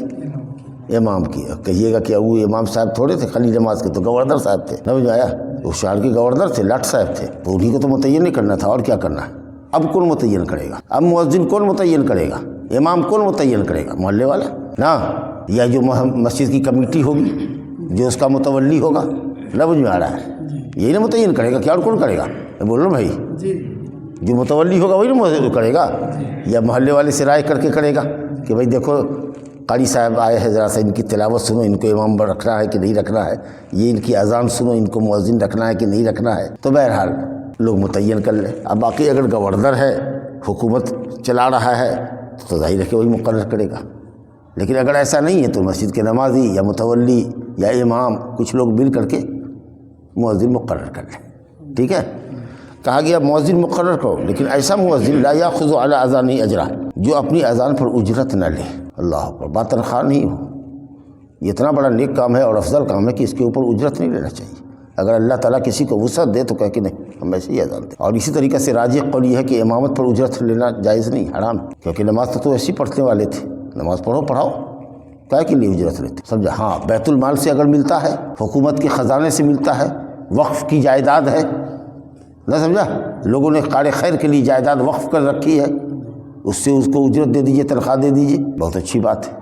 امام کی۔ کہیے گا کہ وہ امام صاحب تھوڑے تھے خالی نماز کے، تو گورنر صاحب تھے، سمجھ میں آیا؟ وہ شہر کے گورنر تھے، لاٹ صاحب تھے، تو انہیں کو تو متعین نہیں کرنا تھا، اور کیا کرنا ہے؟ اب کون متعین کرے گا؟ اب مؤذن کون متعین کرے گا؟ امام کون متعین کرے گا؟ محلے والا نا، یا جو مسجد کی کمیٹی ہوگی جو اس کا متولی ہوگا، سمجھ میں آ رہا ہے؟ یہی نا متعین کرے گا، کیا اور کون کرے گا؟ بول رہا ہوں بھائی، جو متولی ہوگا وہی نا کرے گا، یا محلے والے سے رائے کر کے کرے گا کہ بھائی دیکھو قاری صاحب آئے ہیں، ذرا سا ان کی تلاوت سنو، ان کو امام رکھنا ہے کہ نہیں رکھنا ہے، یہ ان کی اذان سنو، ان کو مؤذن رکھنا ہے کہ نہیں رکھنا ہے، تو بہرحال لوگ متعین کر لیں۔ اب باقی اگر گورنر ہے، حکومت چلا رہا ہے، تو ظاہر ہے کہ وہی مقرر کرے گا، لیکن اگر ایسا نہیں ہے تو مسجد کے نمازی یا متولی یا امام کچھ لوگ مل کر کے مؤذن مقرر کر لیں، ٹھیک ہے؟ کہا گیا مؤذن مقرر کرو، لیکن ایسا مؤذن لا یاخذ علی اذانہ اجرا، جو اپنی اذان پر اجرت نہ لے، اللہ اکبر، بات تنخواہ نہیں ہو۔ یہ اتنا بڑا نیک کام ہے اور افضل کام ہے کہ اس کے اوپر اجرت نہیں لینا چاہیے۔ اگر اللہ تعالیٰ کسی کو وسعت دے تو کہہ کہ نہیں ہم ایسے ہی اذان دیں۔ اور اسی طریقے سے راجح قول یہ ہے کہ امامت پر اجرت لینا جائز نہیں، حرام، کیونکہ نماز تو ایسے ہی پڑھنے والے تھے، نماز پڑھاؤ، کیا کے لیے اجرت لیتے، سمجھا؟ ہاں بیت المال سے اگر ملتا ہے، حکومت کے خزانے سے ملتا ہے، وقف کی جائیداد ہے، نہ سمجھا؟ لوگوں نے کار خیر کے لیے جائیداد وقف کر رکھی ہے، اس سے اس کو اجرت دے دیجئے، تنخواہ دے دیجئے، بہت اچھی بات ہے۔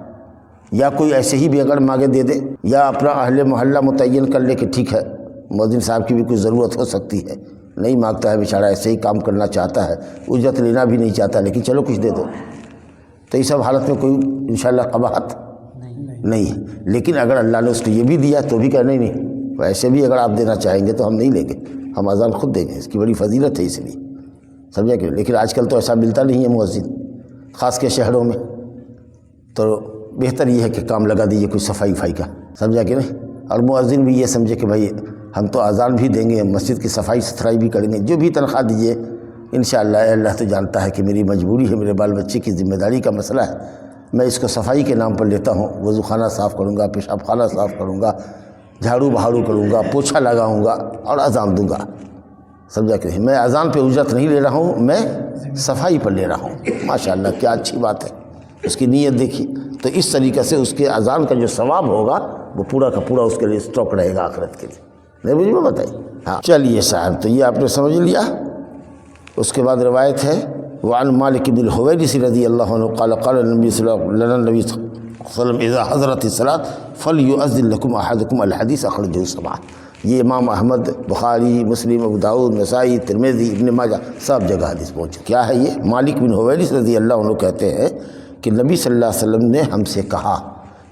یا کوئی ایسے ہی بھی اگر مانگے دے دے، یا اپنا اہل محلہ متعین کر لے کہ ٹھیک ہے مؤذن صاحب کی بھی کوئی ضرورت ہو سکتی ہے، نہیں مانگتا ہے بیچارہ، ایسے ہی کام کرنا چاہتا ہے، اجرت لینا بھی نہیں چاہتا، لیکن چلو کچھ دے دو، تو اس سب حالت میں کوئی انشاءاللہ قباحت نہیں ہے۔ لیکن اگر اللہ نے اس کو یہ بھی دیا تو بھی کہ نہیں ویسے بھی اگر آپ دینا چاہیں گے تو ہم نہیں لیں گے، ہم اذان خود دیں گے، اس کی بڑی فضیلت ہے اس لیے، سمجھا کہ؟ لیکن آج کل تو ایسا ملتا نہیں ہے مؤذن، خاص کے شہروں میں، تو بہتر یہ ہے کہ کام لگا دیجیے کوئی صفائی کا، سمجھا کہ نہیں؟ اور مؤذن بھی یہ سمجھے کہ بھائی ہم تو اذان بھی دیں گے، مسجد کی صفائی ستھرائی بھی کریں گے، جو بھی تنخواہ دیجیے انشاءاللہ، اللہ تو جانتا ہے کہ میری مجبوری ہے، میرے بال بچے کی ذمہ داری کا مسئلہ ہے، میں اس کو صفائی کے نام پر لیتا ہوں، وضو خانہ صاف کروں گا، پیشاب خانہ صاف کروں گا، جھاڑو بہاڑو کروں گا، پوچھا لگاؤں گا اور اذان دوں گا، سمجھا کہ میں اذان پہ اجرت نہیں لے رہا ہوں، میں صفائی پر لے رہا ہوں۔ ماشاءاللہ کیا اچھی بات ہے، اس کی نیت دیکھی، تو اس طریقے سے اس کے اذان کا جو ثواب ہوگا وہ پورا کا پورا اس کے لیے اسٹاک رہے گا آخرت کے لیے، نہیں مجھ میں بتائیے؟ ہاں چلیے صاحب، تو یہ آپ نے سمجھ لیا۔ اس کے بعد روایت ہے وعن مالک بن الحویرث رضی اللہ عنہ قال قال النبی صلی اللہ علیہ وسلم اذا حضرت الصلاة فلیؤذن لکم احدکم الحدیث اخرجہ السبعہ۔ یہ امام احمد، بخاری، مسلم، ابو داؤد، نسائی، ترمذی، ابن ماجہ سب جگہ حدیث پہنچی۔ کیا ہے یہ؟ مالک بن حویرث رضی اللہ عنہ کہتے ہیں کہ نبی صلی اللہ علیہ وسلم نے ہم سے کہا،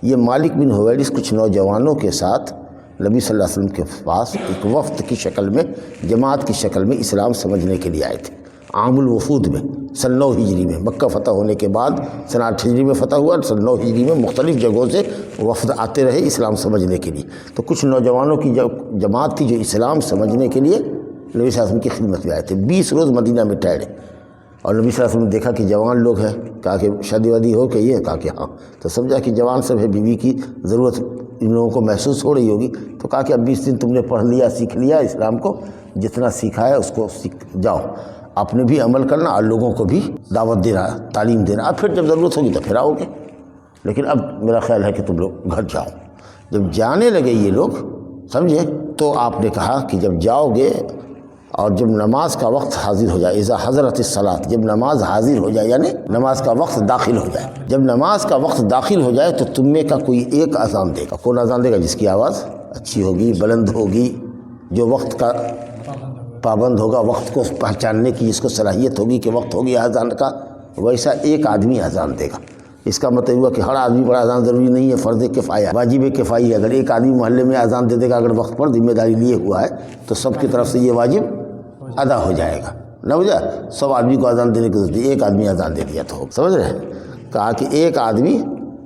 یہ مالک بن حویرث کچھ نوجوانوں کے ساتھ نبی صلی اللہ علیہ وسلم کے پاس ایک وفد کی شکل میں، جماعت کی شکل میں اسلام سمجھنے کے لیے آئے تھے، عام الوفود میں، سن 9 ہجری میں، مکہ فتح ہونے کے بعد سن 8 ہجری میں فتح ہوا، سن 9 ہجری میں مختلف جگہوں سے وفد آتے رہے اسلام سمجھنے کے لیے، تو کچھ نوجوانوں کی جماعت تھی جو اسلام سمجھنے کے لیے نبی صلی اللہ علیہ وسلم کی خدمت میں آئے تھے، 20 روز مدینہ میں ٹھہرے، اور نبی صلی اللہ علیہ وسلم نے دیکھا کہ جوان لوگ ہیں، کہا کہ شادی وادی ہو کہ یہ، کہا کہ ہاں، تو سمجھا کہ جوان سب ہے، بیوی کی ضرورت ان لوگوں کو محسوس ہو رہی ہوگی، تو کہا کہ اب 20 دن تم نے پڑھ لیا، سیکھ لیا اسلام کو، جتنا سیکھا ہے اس کو سیکھ جاؤ، آپ نے بھی عمل کرنا اور لوگوں کو بھی دعوت دینا، تعلیم دینا، اب پھر جب ضرورت ہوگی تو پھر آؤ گے، لیکن اب میرا خیال ہے کہ تم لوگ گھر جاؤ۔ جب جانے لگے یہ لوگ، سمجھے، تو آپ نے کہا کہ جب جاؤ گے اور جب نماز کا وقت حاضر ہو جائے، اذا حضرت الصلاۃ، جب نماز حاضر ہو جائے یعنی نماز کا وقت داخل ہو جائے، جب نماز کا وقت داخل ہو جائے تو تم میں کا کوئی ایک اذان دے گا۔ کون اذان دے گا؟ جس کی آواز اچھی ہوگی، بلند ہوگی، جو وقت کا پابند ہوگا، وقت کو پہچاننے کی جس کو صلاحیت ہوگی کہ وقت ہو گیا اذان کا، ویسا ایک آدمی اذان دے گا۔ اس کا مطلب ہوا کہ ہر آدمی پر اذان ضروری نہیں ہے، فرض کفایہ، واجب کفائی ہے۔ اگر ایک آدمی محلے میں اذان دے دے گا، اگر وقت پر ذمہ داری لیے ہوا ہے، تو سب کی طرف سے یہ واجب ادا ہو جائے گا، نہ ہو جائے؟ سب آدمی کو اذان دینے کی ضرورت نہیں، ایک آدمی اذان دے دیا تو ہو، سمجھ رہے ہیں؟ کہا کہ ایک آدمی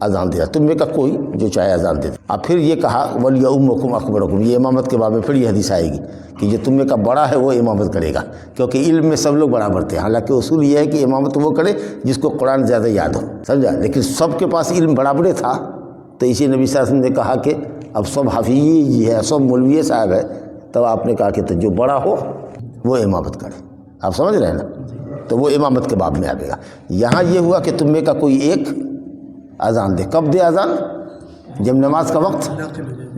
اذان دیا، تم میں کا کوئی جو چاہے اذان دے دے۔ اب پھر یہ کہا وَلْيَؤُمَّكُمْ أَكْبَرُكُمْ، یہ امامت کے باب میں پھر یہ حدیث آئے گی کہ جو تم میں کا بڑا ہے وہ امامت کرے گا، کیونکہ علم میں سب لوگ برابر تھے۔ حالانکہ اصول یہ ہے کہ امامت وہ کرے جس کو قرآن زیادہ یاد ہو، سمجھا؟ لیکن سب کے پاس علم برابر تھا، تو اسی نبی صلی اللہ علیہ وسلم نے کہا کہ اب سب حفیظ ہے، سب مولوی صاحب ہے، تب آپ نے کہا کہ تو جو بڑا ہو وہ امامت کرے۔ آپ سمجھ رہے ہیں نا؟ تو وہ امامت کے باب میں آئے گا۔ یہاں یہ ہوا کہ تم میں کا کوئی ایک اذان دے۔ کب دے اذان؟ جب نماز کا وقت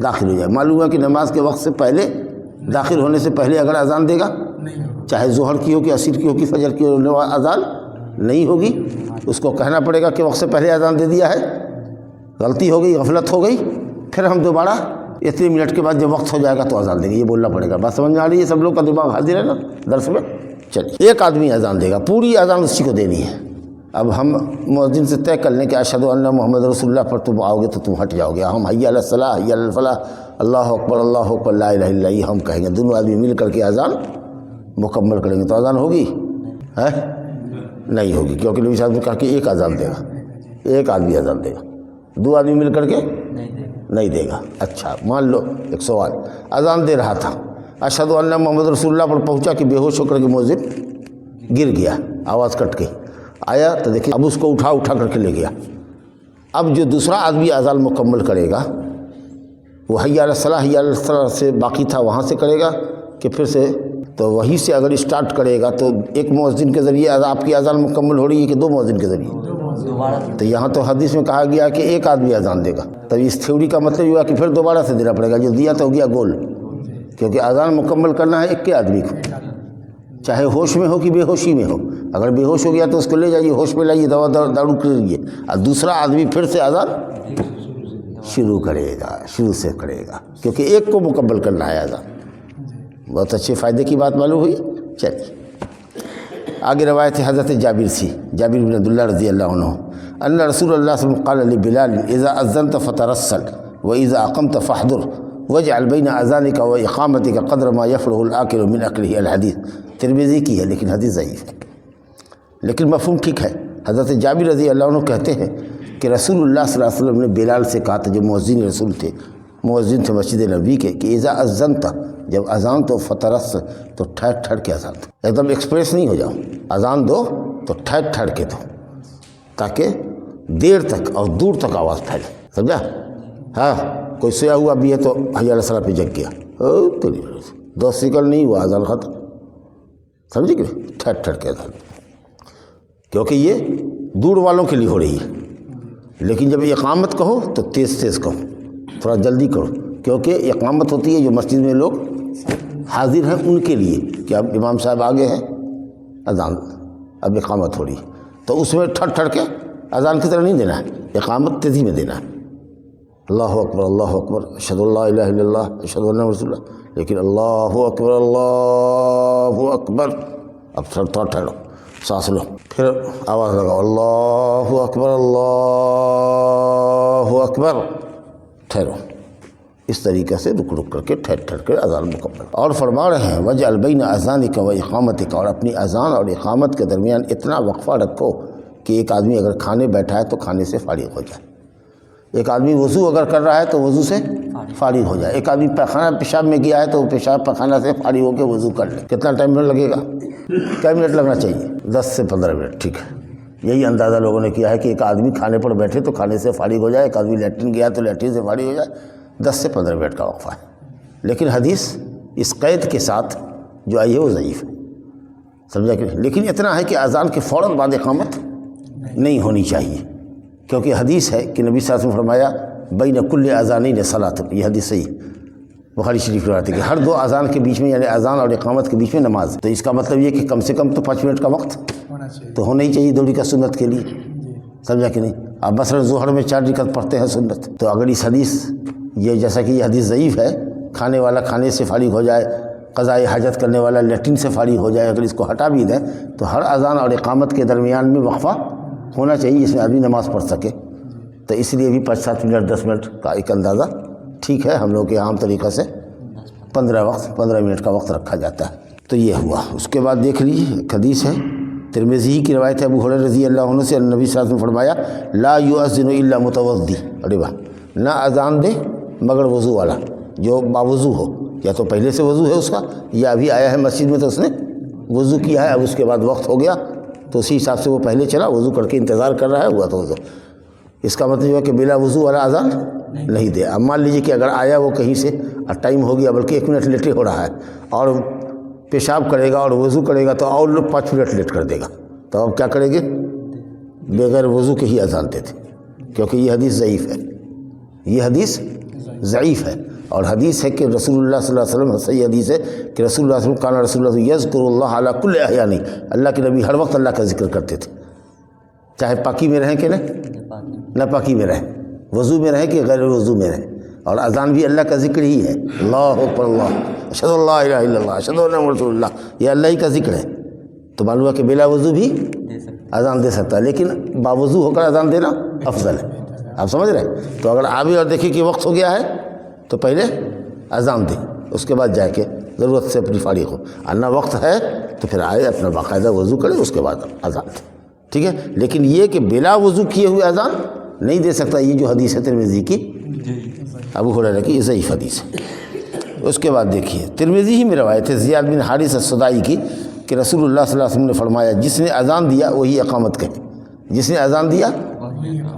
داخل ہو جائے۔ معلوم ہے کہ نماز کے وقت سے پہلے، داخل ہونے سے پہلے اگر اذان دے گا، چاہے ظہر کی ہو کہ عصر کی ہو کہ فجر کی ہو، اذان نہیں ہوگی، اس کو کہنا پڑے گا کہ وقت سے پہلے اذان دے دیا ہے، غلطی ہو گئی، غفلت ہو گئی، پھر ہم دوبارہ اتنے منٹ کے بعد جب وقت ہو جائے گا تو اذان دیں گے، یہ بولنا پڑے گا۔ بات سمجھ میں آ رہی ہے؟ سب لوگ کا دماغ حاضر ہے نا درس میں؟ چلیے، ایک آدمی اذان دے گا، پوری اذان اسی کو دینی ہے۔ اب ہم مؤذن سے طے کر لیں کہ اشہد ان محمد رسول اللہ پر تم آؤ گے تو تم ہٹ جاؤ گے، ہم حی علی الصلاۃ، حی علی الفلاح، اللہ اکبر لا الہ الا اللہ ہم کہیں گے، دونوں آدمی مل کر کے اذان مکمل کریں گے، تو اذان ہوگی؟ ہے نہیں ہوگی، کیونکہ نبی صاحب نے کہا کہ ایک اذان دے گا، ایک آدمی اذان دے گا، دو آدمی مل کر کے نہیں دے گا۔ اچھا مان لو ایک سوال، اذان دے رہا تھا، اشہد ان محمد رسول اللہ پر پہنچا کہ بے ہوش ہو کر کے مؤذن گر گیا، آواز کٹ گئی، آیا تو دیکھیں اب اس کو اٹھا کر کے لے گیا۔ اب جو دوسرا آدمی اذان مکمل کرے گا وہ حی علی الصلاۃ، حی علی الفلاح سے باقی تھا وہاں سے کرے گا کہ پھر سے؟ تو وہیں سے اگر اسٹارٹ کرے گا تو ایک مؤذن کے ذریعے آپ کی اذان مکمل ہو رہی ہے کہ دو مؤذن کے ذریعے؟ تو یہاں تو حدیث میں کہا گیا کہ ایک آدمی اذان دے گا، تب اس تھیوری کا مطلب یہ ہوا کہ پھر دوبارہ سے دینا پڑے گا، جو دیا تو ہو گیا گول، کیونکہ اذان مکمل کرنا ہے ایک کے آدمی کو، چاہے ہوش میں ہو کہ بے ہوشی میں ہو۔ اگر بے ہوش ہو گیا تو اس کو لے جائیے، ہوش میں لائیے، دوا دارو کریے، اور دوسرا آدمی پھر سے اذان شروع کرے گا، شروع سے کرے گا، کیونکہ ایک کو مکمل کرنا ہے اذان۔ بہت اچھے فائدے کی بات معلوم ہوئی۔ چلیے آگے روایت ہے حضرت جابر سے، جابر بن عبداللہ رضی اللہ عنہ، ان رسول اللہ صلی اللہ علیہ وسلم قال لبلال اذا اذنت فترسل واذا اقمت فاحضر واجعل بین اذانک و اقامتک قدر ما یفرغ الاکل من اکلہ۔ الحدیث ترمذی کی ہے لیکن حدیث ضعیف ہے، لیکن مفہوم ٹھیک ہے۔ حضرت جابر رضی اللہ عنہ کہتے ہیں کہ رسول اللہ صلی اللہ علیہ وسلم نے بلال سے کہا تھا، جو مؤذن رسول تھے، مؤذن تھے مسجد نبوی کے، کہ اذا اذنت، جب اذان تو فترس، تو ٹھہر کے اذان دو، ایک دم ایکسپریس نہیں ہو جاؤ، اذان دو تو ٹھہر کے دو، تاکہ دیر تک اور دور تک آواز پھیلے، سمجھا؟ ہاں کوئی سویا ہوا بھی ہے تو حی علی الصلاۃ پہ جگ گیا، 10 سیکنڈ نہیں ہوا اذان ختم، سمجھے کہ ٹھہر کے اذان، کیونکہ یہ دور والوں کے لیے ہو رہی ہے۔ لیکن جب اقامت کہو تو تیز کہو، تھوڑا جلدی کرو، کیونکہ اقامت ہوتی ہے جو مسجد میں لوگ حاضر ہیں ان کے لیے، کہ اب امام صاحب آگے ہیں، اذان اب اقامت ہو رہی ہے، تو اس میں ٹھہر کے اذان کی طرح نہیں دینا ہے، اقامت تیزی میں دینا ہے، اللہ اکبر اللہ اکبر اشہد ان لا الہ الا اللہ اشہد ان محمد رسول اللہ، لیکن اللہ اکبر اب تھوڑا ٹھہرو، سانس لو، پھر آواز لگاؤ، اللہ اکبر، ٹھہرو، اس طریقے سے رک کر کے ٹھہر کے اذان مکمل۔ اور فرما رہے ہیں وجعل بین اذانک و اقامتک، اور اپنی اذان اور اقامت کے درمیان اتنا وقفہ رکھو کہ ایک آدمی اگر کھانے بیٹھا ہے تو کھانے سے فارغ ہو جائے، ایک آدمی وضو اگر کر رہا ہے تو وضو سے فارغ ہو جائے، ایک آدمی پیخانہ پیشاب میں گیا ہے تو پیشاب پیخانہ سے فارغ ہو کے وضو کر لے۔ کتنا ٹائم لگے گا؟ کیا منٹ لگنا چاہیے؟ 10 سے 15 منٹ، ٹھیک ہے۔ یہی اندازہ لوگوں نے کیا ہے کہ ایک آدمی کھانے پر بیٹھے تو کھانے سے فارغ ہو جائے، ایک آدمی لیٹرین گیا تو لیٹرین سے فارغ ہو جائے، 10 سے 15 منٹ کا وقفہ ہے، لیکن حدیث اس قید کے ساتھ جو آئی ہے وہ ضعیف ہے، سمجھا کہ نہیں؟ لیکن اتنا ہے کہ اذان کے فوراً بعد اقامت نہیں ہونی چاہیے، کیونکہ حدیث ہے کہ نبی صلی اللہ علیہ وسلم نے فرمایا بین کل اذانین صلاۃ، یہ حدیث صحیح بخاری شریف روایت ہے کہ ہر 2 اذان کے بیچ میں، یعنی اذان اور اقامت کے بیچ میں نماز، تو اس کا مطلب یہ کہ کم سے کم تو 5 منٹ کا وقت تو ہونا ہی چاہیے دوڑی کا سنت کے لیے، سمجھا کہ نہیں؟ اب مثلاً ظہر میں 4 رکعت پڑھتے ہیں سنت، تو اگر اس حدیث یہ جیسا کہ یہ حدیث ضعیف ہے، کھانے والا کھانے سے فارغ ہو جائے، قضائے حاجت کرنے والا لیٹرین سے فارغ ہو جائے، اگر اس کو ہٹا بھی دیں تو ہر اذان اور اقامت کے درمیان میں وقفہ ہونا چاہیے جس میں آدمی نماز پڑھ سکے، تو اس لیے بھی 5-7 منٹ 10 منٹ کا ایک اندازہ ٹھیک ہے، ہم لوگ کے عام طریقہ سے 15 منٹ کا وقت رکھا جاتا ہے۔ تو یہ ہوا۔ اس کے بعد دیکھ لیجیے ایک حدیث ہے ترمذی کی روایت ہے، ابو ہریرہ رضی اللہ عنہ سے نبی صلی اللہ علیہ وسلم نے فرمایا لا یؤذن الا متوضی، ارے واہ، نہ اذان دے مگر وضو والا، جو باوضو ہو، یا تو پہلے سے وضو ہے اس کا، یا ابھی آیا ہے مسجد میں تو اس نے وضو کیا ہے، اب اس کے بعد وقت ہو گیا تو اسی حساب سے وہ پہلے چلا وضو کر کے انتظار کر رہا ہے، ہوا تو وضو، اس کا مطلب یہ ہے کہ بلا وضو والا اذان نہیں دے۔ اب مان لیجیے کہ اگر آیا وہ کہیں سے اور ٹائم ہو گیا بلکہ 1 منٹ لیٹے ہو رہا ہے اور پیشاب کرے گا اور وضو کرے گا تو اور لوگ 5 منٹ لیٹ کر دے گا، تو اب کیا کریں گے؟ بغیر وضو کے ہی اذان دیتے، کیونکہ یہ حدیث ضعیف ہے، یہ حدیث ضعیف ہے، اور حدیث ہے کہ رسول اللہ صلی اللہ علیہ وسلم، صحیح حدیث ہے کہ رسول اللہ صلی اللہ علیہ وسلم کان رسول اللہ یذکر اللہ علی کل احیان، اللہ کے نبی ہر وقت اللہ کا ذکر کرتے تھے، چاہے پاکی میں رہیں کہ نہ پاکی میں رہیں، وضو میں رہیں کہ غیر وضو میں رہیں، اور اذان بھی اللہ کا ذکر ہی ہے، اللہ اکبر اللہ اشہد ان لا الہ الا اللہ اشہد ان محمد رسول اللہ، یہ اللہ ہی کا ذکر ہے، تو معلوم ہے کہ بلا وضو بھی اذان دے سکتا ہے، لیکن باوضو ہو کر اذان دینا افضل ہے، آپ سمجھ رہے ہیں؟ تو اگر آپ بھی اور دیکھیں کہ وقت ہو گیا ہے تو پہلے اذان دیں، اس کے بعد جا کے ضرورت سے اپنی فارغ ہو، ورنہ وقت ہے تو پھر آئے اپنا باقاعدہ وضو کرے، اس کے بعد اذان دیں، ٹھیک ہے؟ لیکن یہ کہ بلا وضو کیے ہوئے اذان نہیں دے سکتا، یہ جو حدیث ہے ترمذی کی ابو ہریرہ کی، یہ ضعیف حدیث ہے۔ اس کے بعد دیکھیے ترمذی ہی میں روایت ہے زیاد بن حارث الصدائی کی کہ رسول اللہ صلی اللہ علیہ وسلم نے فرمایا جس نے اذان دیا وہی اقامت کہے، جس نے اذان دیا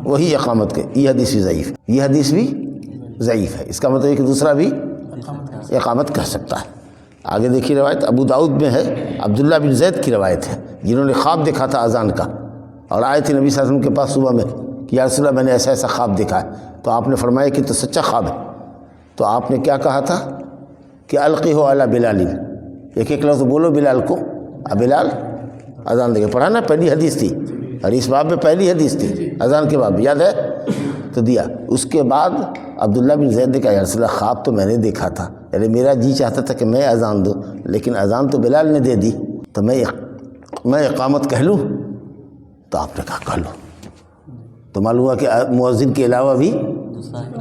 وہی اقامت کہے، یہ حدیث بھی ضعیف ہے، یہ حدیث بھی ضعیف ہے، اس کا مطلب ہے کہ دوسرا بھی اقامت کہہ سکتا ہے۔ آگے دیکھیے روایت ابو داؤد میں ہے، عبداللہ بن زید کی روایت ہے، جنہوں نے خواب دیکھا تھا اذان کا، اور آئے تھے نبی صلی اللہ علیہ وسلم کے پاس صبح میں کہ یا رسول اللہ میں نے ایسا ایسا خواب دیکھا ہے، تو آپ نے فرمایا کہ تو سچا خواب ہے، تو آپ نے کیا کہا تھا کہ القی ہو علی بلال، ایک لفظ بولو بلال کو، اب بلال اذان دے کے پڑھا نا، پہلی حدیث تھی، اور اس باب میں پہلی حدیث تھی اذان کے باب، یاد ہے؟ تو دیا۔ اس کے بعد عبداللہ بن زید نے کہا یا رسول اللہ خواب تو میں نے دیکھا تھا، یعنی میرا جی چاہتا تھا کہ میں اذان دوں، لیکن اذان تو بلال نے دے دی، تو میں اقامت کہہ لوں؟ تو آپ نے کہا کہہ لو، تو معلوم ہوا کہ مؤذن کے علاوہ بھی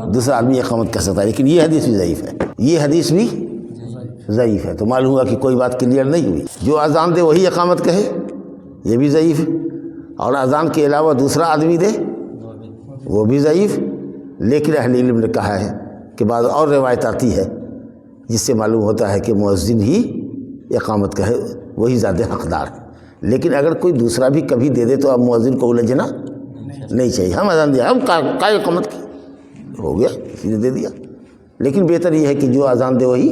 دوسرا آدمی اقامت کہہ سکتا ہے، لیکن یہ حدیث بھی ضعیف ہے، یہ حدیث بھی ضعیف ہے، تو معلوم ہوا کہ کوئی بات کلیئر نہیں ہوئی، جو اذان دے وہی اقامت کہے یہ بھی ضعیف ہے، اور اذان کے علاوہ دوسرا آدمی دے وہ بھی ضعیف، لیکن اہل علم نے کہا ہے کہ بعض اور روایت آتی ہے جس سے معلوم ہوتا ہے کہ مؤذن ہی اقامت کہے وہی زیادہ حقدار ہے، لیکن اگر کوئی دوسرا بھی کبھی دے دے تو اب مؤذن کو الجھنا نہیں چاہیے، ہم اذان دیا، ہم کا اقامت کی ہو گیا، کسی نے دے دیا، لیکن بہتر یہ ہے کہ جو اذان دے وہی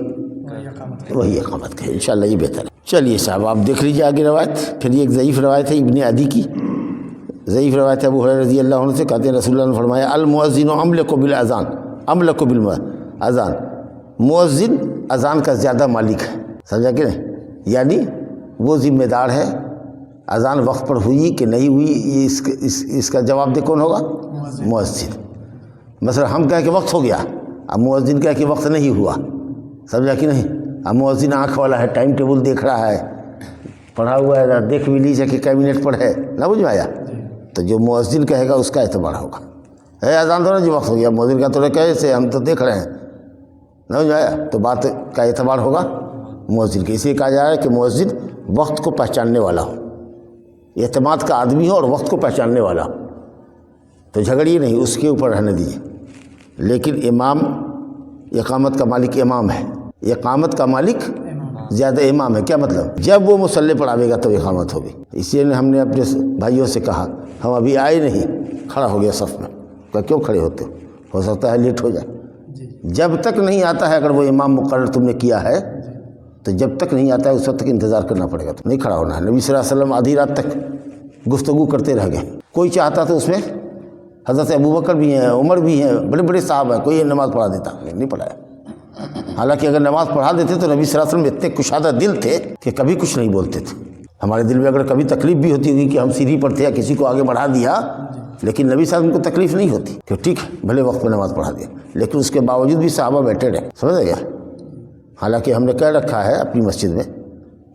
اقامت کہے، انشاءاللہ یہ بہتر ہے۔ چلیے صاحب آپ دیکھ لیجیے آگے روایت، پھر یہ ایک ضعیف روایت ہے ابن عدی کی، ضعیف روایت ہے ابو ہریرہ رضی اللہ عنہ سے، کہتے ہیں رسول اللہ نے فرمایا المؤذن املک بالاذان، املک بالاذان، مؤذن اذان کا زیادہ مالک ہے، سمجھا کہ نہیں؟ یعنی وہ ذمہ دار ہے، اذان وقت پر ہوئی کہ نہیں ہوئی یہ اس کا جواب دہ کون ہوگا؟ مؤذن۔ مثلا ہم کہیں کہ وقت ہو گیا، اب مؤذن کہے کہ وقت نہیں ہوا، سمجھا کہ نہیں؟ اب مؤذن آنکھ والا ہے، ٹائم ٹیبل دیکھ رہا ہے، پڑھا ہوا ہے، دیکھ بھی لیجیے کہ کئی منٹ پڑھے، نہ بجھ میں آیا، تو جو مؤذن کہے گا اس کا اعتبار ہوگا، ہے اذان تو جو وقت ہو گیا، مؤذن کا تو کیسے ہم تو دیکھ رہے ہیں، نہ بجھ میں آیا، تو بات کا اعتبار ہوگا مؤذن کے، اس لیے کہا جا رہا ہے کہ مؤذن وقت کو پہچاننے والا ہو، اعتماد کا آدمی ہو اور وقت کو پہچاننے والا ہو، تو جھگڑیے نہیں، اس کے اوپر رہنے دیجیے۔ لیکن امام اقامت کا مالک امام ہے، اقامت کا مالک زیادہ امام ہے، کیا مطلب؟ جب وہ مصلی پر آئے گا تو اقامت ہوگی، اس لیے ہم نے اپنے بھائیوں سے کہا ہم ابھی آئے نہیں، کھڑا ہو گیا صف میں، کہا کیوں کھڑے ہوتے ہو سکتا ہے لیٹ ہو جائے، جب تک نہیں آتا ہے، اگر وہ امام مقرر تم نے کیا ہے تو جب تک نہیں آتا ہے اس وقت تک انتظار کرنا پڑے گا، تو نہیں کھڑا ہونا ہے۔ نبی صلی اللہ علیہ وسلم آدھی رات تک گفتگو کرتے رہ گئے۔ کوئی چاہتا تو اس میں حضرت ابوبکر بھی ہیں، عمر بھی ہیں، بڑے بڑے صاحب ہیں، کوئی نماز پڑھا دیتا، نہیں پڑھایا۔ حالانکہ اگر نماز پڑھا دیتے تو نبی صلی اللہ علیہ وسلم اتنے کشادہ دل تھے کہ کبھی کچھ نہیں بولتے تھے۔ ہمارے دل میں اگر کبھی تکلیف بھی ہوتی ہوگی کہ ہم سیڑھی پر تھے یا کسی کو آگے بڑھا دیا، لیکن نبی صلی اللہ علیہ وسلم کو تکلیف نہیں ہوتی کہ ٹھیک ہے بھلے وقت میں نماز پڑھا دیا، لیکن اس کے باوجود بھی صحابہ بیٹھے رہے، سمجھ گیا۔ حالانکہ ہم نے کہہ رکھا ہے اپنی مسجد میں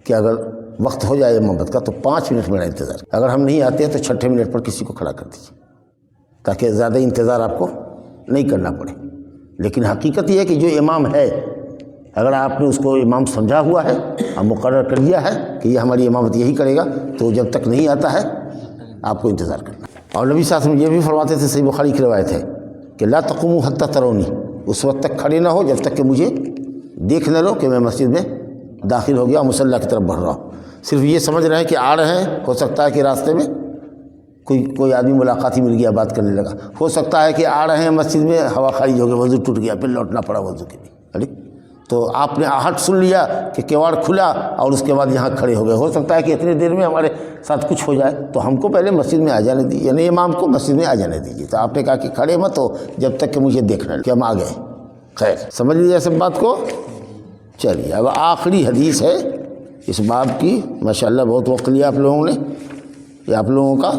کہ اگر وقت ہو جائے محمد کا تو 5 منٹ میرا انتظار، اگر ہم نہیں آتے ہیں تو 6 منٹ پر کسی کو کھڑا کر دیجیے تاکہ زیادہ انتظار آپ کو نہیں کرنا پڑے۔ لیکن حقیقت یہ ہے کہ جو امام ہے، اگر آپ نے اس کو امام سمجھا ہوا ہے اور مقرر کر دیا ہے کہ یہ ہماری امامت یہی کرے گا، تو جب تک نہیں آتا ہے آپ کو انتظار کرنا۔ اور نبی صلی اللہ علیہ وسلم یہ بھی فرماتے تھے، صحیح بخاری کی روایت ہے کہ لا تقوموا حتی ترونی، اس وقت تک کھڑے نہ ہو جب تک کہ مجھے دیکھ نہ لو کہ میں مسجد میں داخل ہو گیا، مصلی کی طرف بڑھ رہا ہوں۔ صرف یہ سمجھ رہے ہیں کہ آ رہے ہیں، ہو سکتا ہے کہ راستے میں کوئی آدمی ملاقاتی مل گیا، بات کرنے لگا، ہو سکتا ہے کہ آ رہے ہیں مسجد میں ہوا خارج ہو گیا، وضو ٹوٹ گیا، پھر لوٹنا پڑا وضو کے لیے۔ تو آپ نے آہٹ سن لیا کہ کیواڑ کھلا اور اس کے بعد یہاں کھڑے ہو گئے، ہو سکتا ہے کہ اتنی دیر میں ہمارے ساتھ کچھ ہو جائے، تو ہم کو پہلے مسجد میں آ جانے دیجیے، یعنی امام کو مسجد میں آ جانے دیجیے۔ تو آپ نے کہا کہ کھڑے مت ہو جب تک کہ مجھے دیکھنا کہ ہم آ گئے۔ خیر سمجھ لیجیے سب بات کو۔ چلیے اب آخری حدیث ہے اس باب کی، ماشاءاللہ بہت وقت لیا آپ لوگوں نے، یہ آپ لوگوں کا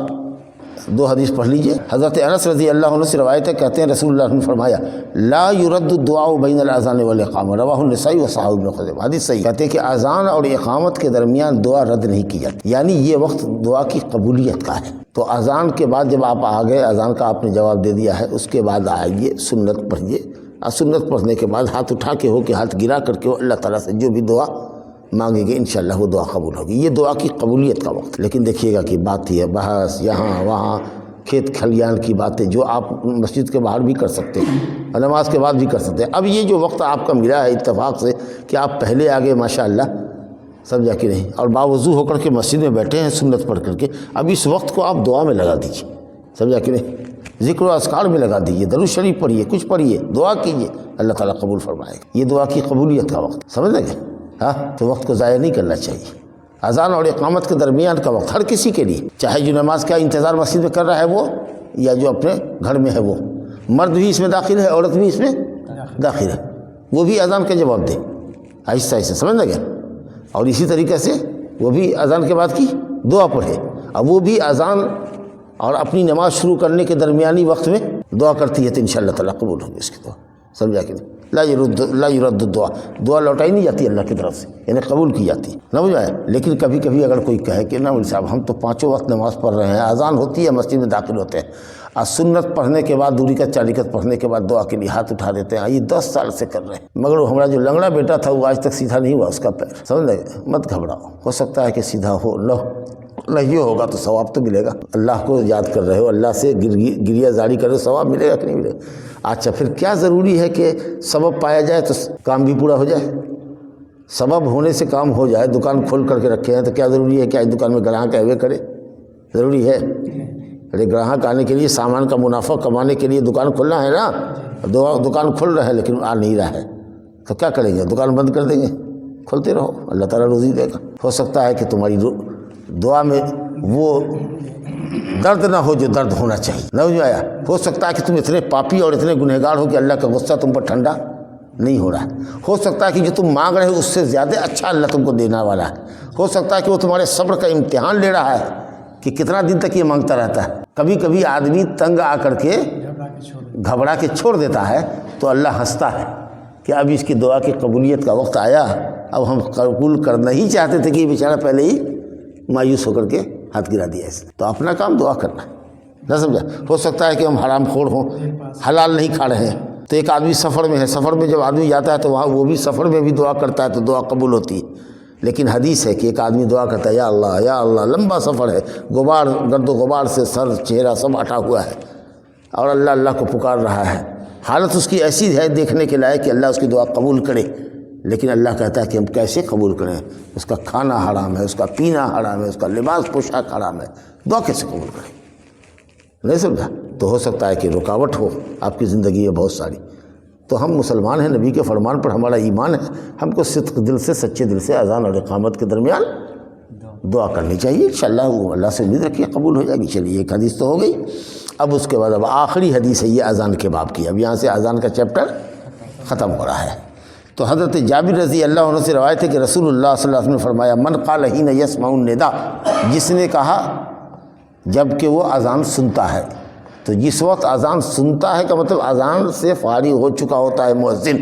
2 حدیث پڑھ لیجئے۔ حضرت انس رضی اللہ عنہ سے روایت ہے، کہتے ہیں رسول اللہ نے فرمایا لا يرد الدعاء بین الاذان والاقامہ، رواہ النسائی وصححہ ابن خزیمہ، حدیث صحیح۔ کہتے ہیں کہ اذان اور اقامت کے درمیان دعا رد نہیں کی جاتی، یعنی یہ وقت دعا کی قبولیت کا ہے۔ تو اذان کے بعد جب آپ آ گئے، اذان کا آپ نے جواب دے دیا ہے، اس کے بعد آئیے سنت پڑھیے، اور سنت پڑھنے کے بعد ہاتھ اٹھا کے ہو کے ہاتھ گرا کر کے اللہ تعالیٰ سے جو بھی دعا مانگیں گے انشاءاللہ وہ دعا قبول ہوگی۔ یہ دعا کی قبولیت کا وقت۔ لیکن دیکھیے گا کہ بات ہی ہے بحث یہاں وہاں، کھیت کھلیان کی باتیں جو آپ مسجد کے باہر بھی کر سکتے ہیں اور نماز کے بعد بھی کر سکتے ہیں۔ اب یہ جو وقت آپ کا ملا ہے اتفاق سے کہ آپ پہلے آگے ماشاءاللہ، سمجھا کہ نہیں، اور باوضو ہو کر کے مسجد میں بیٹھے ہیں سنت پڑھ کر کے، اب اس وقت کو آپ دعا میں لگا دیجیے، سمجھا کہ نہیں، ذکر و اذکار میں لگا دیجیے، درود شریف پڑھیے، کچھ پڑھیے، دعا کیجیے، اللہ تعالیٰ قبول فرمائے گا۔ یہ دعا کی قبولیت کا وقت، سمجھ لگے؟ ہاں تو وقت کو ضائع نہیں کرنا چاہیے۔ اذان اور اقامت کے درمیان کا وقت ہر کسی کے لیے، چاہے جو نماز کا انتظار مسجد میں کر رہا ہے وہ، یا جو اپنے گھر میں ہے وہ، مرد بھی اس میں داخل ہے، عورت بھی اس میں داخل ہے، وہ بھی اذان کا جواب دے آہستہ آہستہ، سمجھ لگے؟ اور اسی طریقے سے وہ بھی اذان کے بعد کی دعا پڑھے، اب وہ بھی اذان اور اپنی نماز شروع کرنے کے درمیانی وقت میں دعا کرتی ہے تو انشاءاللہ تعالیٰ قبول ہوگی اس کی دعا، سمجھا کہ نہیں؟ لا يرد الدعا، دعا لوٹائی نہیں جاتی اللہ کی طرف سے، یعنی قبول کی جاتی ہے، نہ بجائے۔ لیکن کبھی کبھی اگر کوئی کہے کہ نہ مولوی صاحب ہم تو 5 وقت نماز پڑھ رہے ہیں، اذان ہوتی ہے مسجد میں داخل ہوتے ہیں، اور سنت پڑھنے کے بعد 2 رکعت 4 رکعت پڑھنے کے بعد دعا کے لیے ہاتھ اٹھا دیتے ہیں، یہ 10 سال سے کر رہے ہیں، مگر وہ ہمارا جو لنگڑا بیٹا تھا وہ آج تک سیدھا نہیں ہوا اس کا پیر، سمجھ لگے؟ مت گھبراؤ، ہو سکتا ہے کہ سیدھا ہو، نہیں ہوگا تو ثواب تو ملے گا، اللہ کو یاد کر رہے ہو، اللہ سے گریہ زاری کر رہے ہو، ثواب ملے گا کہ نہیں ملے گا؟ اچھا پھر کیا ضروری ہے کہ سبب پایا جائے تو کام بھی پورا ہو جائے؟ سبب ہونے سے کام ہو جائے، دکان کھول کر کے رکھے ہیں تو کیا ضروری ہے کہ آج دکان میں گراہک آئے ہوئے کرے؟ ضروری ہے؟ ارے گراہک آنے کے لیے، سامان کا منافع کمانے کے لیے دکان کھولنا ہے نا، دکان کھول رہے ہیں لیکن آ نہیں رہا ہے تو کیا کریں گے؟ دکان بند کر دیں گے؟ کھولتے رہو، اللہ تعالیٰ روزی دے گا۔ ہو سکتا ہے کہ تمہاری دعا میں وہ درد نہ ہو جو درد ہونا چاہیے، نہ ہو آیا، ہو سکتا ہے کہ تم اتنے پاپی اور اتنے گنہگار ہو کہ اللہ کا غصہ تم پر ٹھنڈا نہیں ہو رہا ہے، ہو سکتا ہے کہ جو تم مانگ رہے ہو اس سے زیادہ اچھا اللہ تم کو دینے والا ہے، ہو سکتا ہے کہ وہ تمہارے صبر کا امتحان لے رہا ہے کہ کتنا دن تک یہ مانگتا رہتا ہے۔ کبھی کبھی آدمی تنگ آ کر کے گھبرا کے چھوڑ دیتا ہے تو اللہ ہنستا ہے کہ اب اس کی دعا کی قبولیت کا وقت آیا، اب ہم قبول کرنا ہی چاہتے تھے کہ یہ بیچارہ پہلے ہی مایوس ہو کر کے ہاتھ گرا دیا اس نے، تو اپنا کام دعا کرنا ہے، نہ سمجھا؟ ہو سکتا ہے کہ ہم حرام خور ہوں، حلال نہیں کھا رہے ہیں، تو ایک آدمی سفر میں ہے، سفر میں جب آدمی جاتا ہے تو وہاں وہ بھی سفر میں بھی دعا کرتا ہے تو دعا قبول ہوتی ہے۔ لیکن حدیث ہے کہ ایک آدمی دعا کرتا ہے یا اللہ، لمبا سفر ہے، غبار گرد و غبار سے سر چہرہ سب اٹھا ہوا ہے اور اللہ کو پکار رہا ہے، حالت اس کی ایسی ہے دیکھنے کے لائق کہ اللہ اس کی دعا قبول کرے، لیکن اللہ کہتا ہے کہ ہم کیسے قبول کریں؟ اس کا کھانا حرام ہے، اس کا پینا حرام ہے، اس کا لباس پوشاک حرام ہے، دعا کیسے قبول کریں؟ نہیں سمجھا؟ تو ہو سکتا ہے کہ رکاوٹ ہو آپ کی زندگی میں بہت ساری، تو ہم مسلمان ہیں، نبی کے فرمان پر ہمارا ایمان ہے، ہم کو صدق دل سے، سچے دل سے اذان اور اقامت کے درمیان دعا کرنی چاہیے، انشاءاللہ وہ اللہ سے امید رکھیے قبول ہو جائے گی۔ چلیے ایک حدیث تو ہو گئی، اب اس کے بعد اب آخری حدیث ہے یہ اذان کے باب کی، اب یہاں سے اذان کا چیپٹر ختم ہو رہا ہے۔ تو حضرت جابر رضی اللہ عنہ سے روایت ہے کہ رسول اللہ صلی اللہ علیہ وسلم نے فرمایا من قال حین یسمع النداء، جس نے کہا جب کہ وہ اذان سنتا ہے، تو جس وقت اذان سنتا ہے کا مطلب اذان سے فارغ ہو چکا ہوتا ہے مؤذن،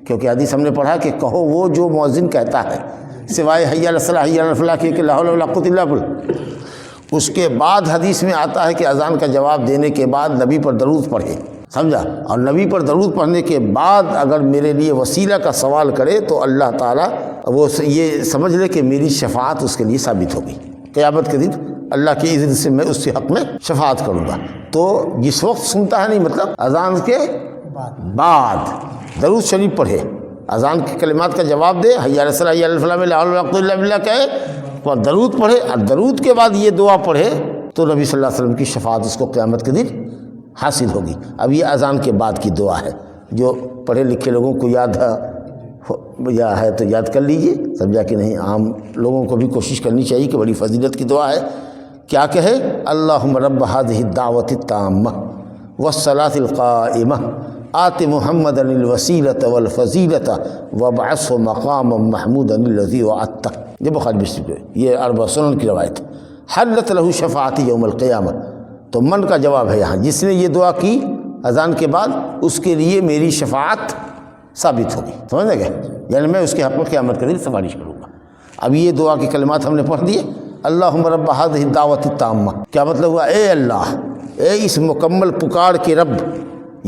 کیونکہ حدیث ہم نے پڑھا کہ کہو وہ جو مؤذن کہتا ہے، سوائے حی علی الصلاۃ حی علی الفلاح کہ لا حول ولا قوۃ الا باللہ۔ اس کے بعد حدیث میں آتا ہے کہ اذان کا جواب دینے کے بعد نبی پر درود پڑھے، سمجھا، اور نبی پر درود پڑھنے کے بعد اگر میرے لیے وسیلہ کا سوال کرے تو اللہ تعالیٰ وہ یہ سمجھ لے کہ میری شفاعت اس کے لیے ثابت ہوگی، قیامت کے دن اللہ کی اذن سے میں اس کے حق میں شفاعت کروں گا۔ تو جس وقت سنتا ہے نہیں، مطلب اذان کے بعد درود شریف پڑھے، اذان کے کلمات کا جواب دے، حی علی الصلاۃ حی علی الفلاح میں لا حول ولا قوۃ الا باللہ کہے، اور درود پڑھے، اور درود کے بعد یہ دعا پڑھے تو نبی صلی اللہ علیہ وسلم کی شفاعت اس کو قیامت کے دن حاصل ہوگی۔ اب یہ اذان کے بعد کی دعا ہے، جو پڑھے لکھے لوگوں کو یاد ہے تو یاد کر لیجئے، سمجھا کہ نہیں، عام لوگوں کو بھی کوشش کرنی چاہیے کہ بڑی فضیلت کی دعا ہے۔ کیا کہے؟ اللہم رب هذه الدعوة التامة والصلاة القائمة آت محمدا الوسیلۃ والفضیلۃ وابعثہ مقاما محمودا الذی وعدتہ، یہ بخاری مسلم ہے، یہ اربع سنن کی روایت ہے۔ حلت لہ شفاعتی یوم القیامہ، تو من کا جواب ہے یہاں، جس نے یہ دعا کی اذان کے بعد اس کے لیے میری شفاعت ثابت ہوگی، سمجھ گئے، یعنی میں اس کے حق میں قیامت کے دن سفارش کروں گا۔ اب یہ دعا کے کلمات ہم نے پڑھ دیے، اللہم رب هذه الدعوۃ التامہ، کیا مطلب ہوا؟ اے اللہ، اے اس مکمل پکار کے رب،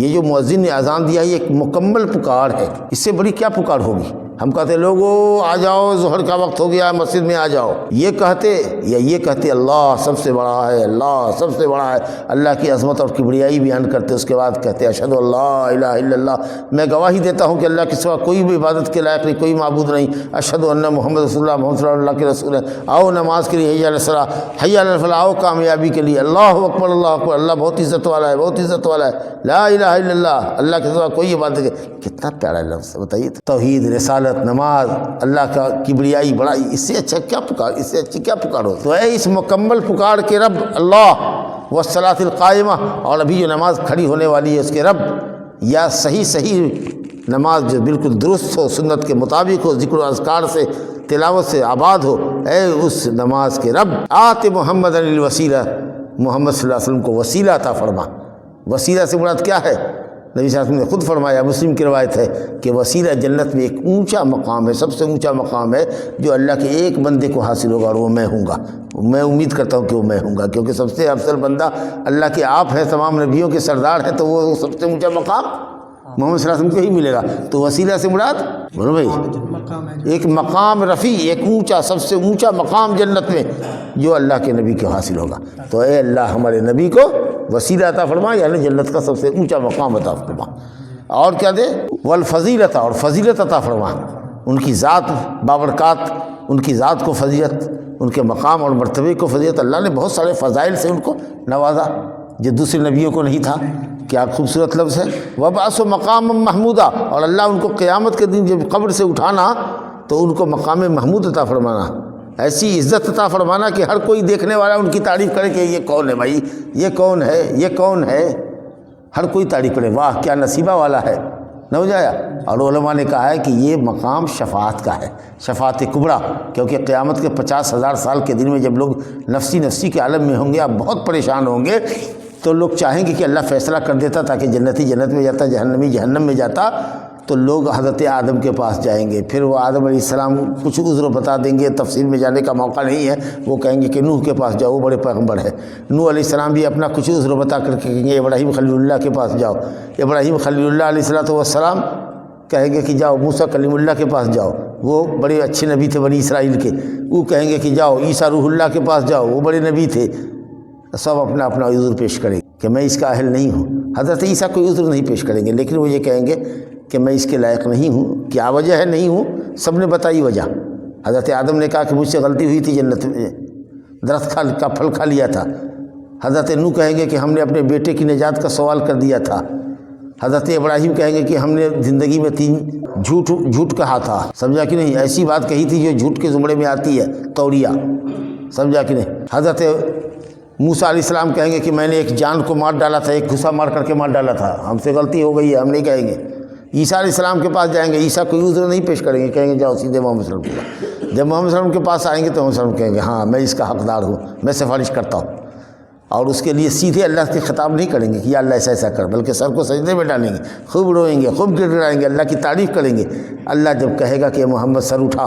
یہ جو مؤذن نے اذان دیا یہ ایک مکمل پکار ہے، اس سے بڑی کیا پکار ہوگی؟ ہم کہتے ہیں لوگوں آ جاؤ، ظہر کا وقت ہو گیا، مسجد میں آ جاؤ، یہ کہتے یا یہ کہتے اللہ سب سے بڑا ہے، اللہ سب سے بڑا ہے، اللہ کی عظمت اور کبریائی بیان کرتے، اس کے بعد کہتے اشہد ان لا الہ الا اللہ، میں گواہی دیتا ہوں کہ اللہ کے سوا کوئی بھی عبادت کے لائق نہیں، کوئی معبود نہیں، اشہد ان محمد رسول اللہ، محمد صلی اللہ اللہ کے رسول ہے، آؤ نماز کے لیے، حی علی الصلاۃ حی علی الفلاح، آؤ کامیابی کے لیے، اللہ اکبر اللہ اکبر، اللہ بہت عزت والا ہے، بہت عزت والا ہے، لا الہ الا اللہ، اللہ کے سوا کوئی عبادت نہیں۔ کتنا پیارا لفظ بتائیے، توحید، رسالت، نماز، اللہ کا کبریائی بڑائی، اس سے اچھا کیا پکار، اس سے اچھی کیا پکار ہو؟ تو اے اس مکمل پکار کے رب اللہ، والصلاۃ القائمہ، اور ابھی جو نماز کھڑی ہونے والی ہے اس کے رب، یا صحیح نماز جو بالکل درست ہو، سنت کے مطابق ہو، ذکر و اذکار سے، تلاوت سے آباد ہو، اے اس نماز کے رب آت محمد الوسیلہ، محمد صلی اللہ علیہ وسلم کو وسیلہ عطا فرما۔ وسیلہ سے مراد کیا ہے؟ نبی صلی اللہ علیہ وسلم نے خود فرمایا، مسلم کی روایت ہے کہ وسیلہ جنت میں ایک اونچا مقام ہے، سب سے اونچا مقام ہے جو اللہ کے ایک بندے کو حاصل ہوگا، اور وہ میں ہوں گا۔ میں امید کرتا ہوں کہ وہ میں ہوں گا، کیونکہ سب سے افضل بندہ اللہ کے آپ ہیں، تمام نبیوں کے سردار ہیں، تو وہ سب سے اونچا مقام محمد صلی اللہ علیہ وسلم کو ہی ملے گا۔ تو وسیلہ سے مراد بولو بھائی، ایک مقام رفیع، ایک اونچا، سب سے اونچا مقام جنت میں جو اللہ کے نبی کو حاصل ہوگا۔ تو اے اللہ ہمارے نبی کو وسیلہ عطا فرما، یعنی جنت کا سب سے اونچا مقام عطا فرما، اور کیا دے؟ والفضیلت، اور فضیلت عطا فرما، ان کی ذات بابرکات، ان کی ذات کو فضیلت، ان کے مقام اور مرتبے کو فضیلت، اللہ نے بہت سارے فضائل سے ان کو نوازا جو دوسرے نبیوں کو نہیں تھا۔ کیا خوبصورت لفظ ہے، وَبَعَثُ مَقَامًا مَحْمُودًا، اور اللہ ان کو قیامت کے دن جب قبر سے اٹھانا تو ان کو مقام محمود عطا فرمانا، ایسی عزت عطا فرمانا کہ ہر کوئی دیکھنے والا ان کی تعریف کرے کہ یہ کون ہے بھائی، یہ کون ہے، یہ کون ہے، ہر کوئی تعریف کرے، واہ کیا نصیبہ والا ہے، نہ ہو جایا۔ اور علماء نے کہا ہے کہ یہ مقام شفاعت کا ہے، شفاعت کبریٰ، کیونکہ قیامت کے 50,000 سال کے دن میں جب لوگ نفسی کے عالم میں ہوں گے، آپ بہت پریشان ہوں گے، تو لوگ چاہیں گے کہ اللہ فیصلہ کر دیتا تاکہ جنتی جنت میں جاتا، جہنمی جہنم میں جاتا، تو لوگ حضرت آدم کے پاس جائیں گے، پھر وہ آدم علیہ السلام کچھ عذر بتا دیں گے، تفصیل میں جانے کا موقع نہیں ہے، وہ کہیں گے کہ نوح کے پاس جاؤ، وہ بڑے پیغمبر ہے۔ نوح علیہ السلام بھی اپنا کچھ عذر بتا کر کے کہیں گے ابراہیم خلیل اللہ کے پاس جاؤ، ابراہیم خلیل اللہ علیہ السلام کہیں گے کہ جاؤ موسیٰ کلیم اللہ کے پاس جاؤ، وہ بڑے اچھے نبی تھے بنی اسرائیل کے، وہ کہیں گے کہ جاؤ عیسیٰ روح اللہ کے پاس جاؤ، وہ بڑے نبی تھے، سب اپنا اپنا عذر پیش کریں کہ میں اس کا اہل نہیں ہوں۔ حضرت عیسیٰ کوئی عذر نہیں پیش کریں گے، لیکن وہ یہ کہیں گے کہ میں اس کے لائق نہیں ہوں۔ کیا وجہ ہے نہیں ہوں؟ سب نے بتائی وجہ۔ حضرت آدم نے کہا کہ مجھ سے غلطی ہوئی تھی، جنت میں درخت کا پھل کھا لیا تھا۔ حضرت نوح کہیں گے کہ ہم نے اپنے بیٹے کی نجات کا سوال کر دیا تھا۔ حضرت ابراہیم کہیں گے کہ ہم نے زندگی میں 3 جھوٹ کہا تھا، سمجھا کہ نہیں، ایسی بات کہی تھی جو جھوٹ کے زمرے میں آتی ہے، توریہ، سمجھا کہ نہیں۔ حضرت موسیٰ علیہ السلام کہیں گے کہ میں نے ایک جان کو مار ڈالا تھا، ایک گھسا مار کر کے مار ڈالا تھا، ہم سے غلطی ہو گئی ہے، ہم نہیں کہیں گے۔ عیسیٰ علیہ السلام کے پاس جائیں گے، عیسیٰ کوئی عذر نہیں پیش کریں گے، کہیں گے جاؤ سیدھے محمد صلی اللہ علیہ وسلم۔ جب محمد صلی اللہ علیہ وسلم کے پاس آئیں گے تو محمد صلی اللہ علیہ وسلم کہیں گے ہاں میں اس کا حقدار ہوں، میں سفارش کرتا ہوں، اور اس کے لیے سیدھے اللہ کے خطاب نہیں کریں گے کہ یا اللہ ایسا ایسا کر، بلکہ سر کو سجدے میں ڈالیں گے، خوب روئیں گے، خوب گڑگڑائیں گے، اللہ کی تعریف کریں گے۔ اللہ جب کہے گا کہ محمد سر اٹھا،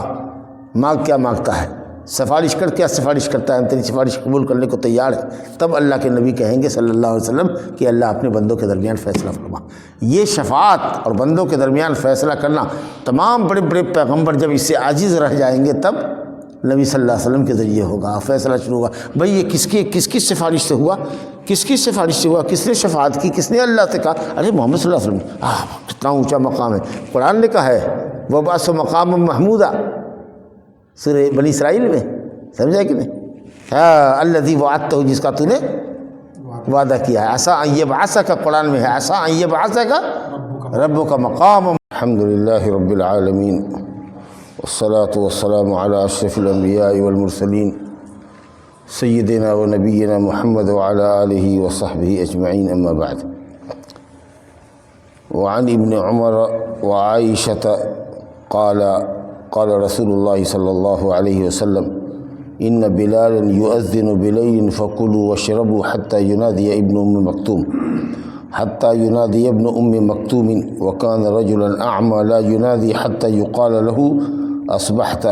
مانگ کیا مانگتا ہے، سفارش کر کیا سفارش کرتا ہے، ہم تیری سفارش قبول کرنے کو تیار ہے، تب اللہ کے نبی کہیں گے صلی اللہ علیہ وسلم کہ اللہ اپنے بندوں کے درمیان فیصلہ فرما۔ یہ شفاعت اور بندوں کے درمیان فیصلہ کرنا، تمام بڑے بڑے پیغمبر جب اس سے عاجز رہ جائیں گے تب نبی صلی اللہ علیہ وسلم کے ذریعے ہوگا، فیصلہ شروع ہوگا۔ بھئی یہ کس کی سفارش سے ہوا، کس کی سفارش سے ہوا، کس نے شفاعت کی، کس نے اللہ سے کہا؟ ارے محمد صلی اللہ علیہ وسلم، کتنا اونچا مقام ہے، قرآن نے کہا ہے وَبَعَثَ مَقَامًا مَحْمُودًا، سورہ بنی اسرائیل میں، سمجھا کہ نہیں؟ ہاں الذی وعدتہ، جس کا تو نے وعدہ کیا ہے، عسیٰ ان یبعثک، قرآن میں ہے عسیٰ ان یبعثک ربک مقاما۔ الحمد للہ رب العالمین، والصلاة والسلام علی اشرف الانبیاء والمرسلین، سیدنا و نبینا محمد وعلی آلہ وصحبہ اجمعین، اما بعد۔ وعن ابن عمر وعائشة قال رسول اللہ صلی اللہ علیہ وسلم ان بلالا يؤذن بليل فكلوا واشربوا حتى ينادي ابن ام مكتوم وكان رجلا اعمى لا ينادي حتى يقال له اصبحت،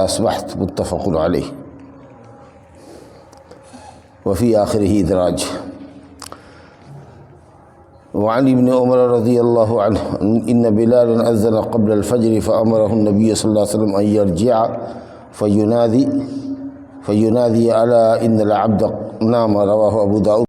متفق علیہ، وفي آخره ادراج۔ وعن ابن عمر رضی اللہ عنہ ان بلالا اذن قبل الفجر فامره النبي صلی اللہ علیہ وسلم ان يرجع فينادي الا ان العبد نام، رواہ ابو داؤد۔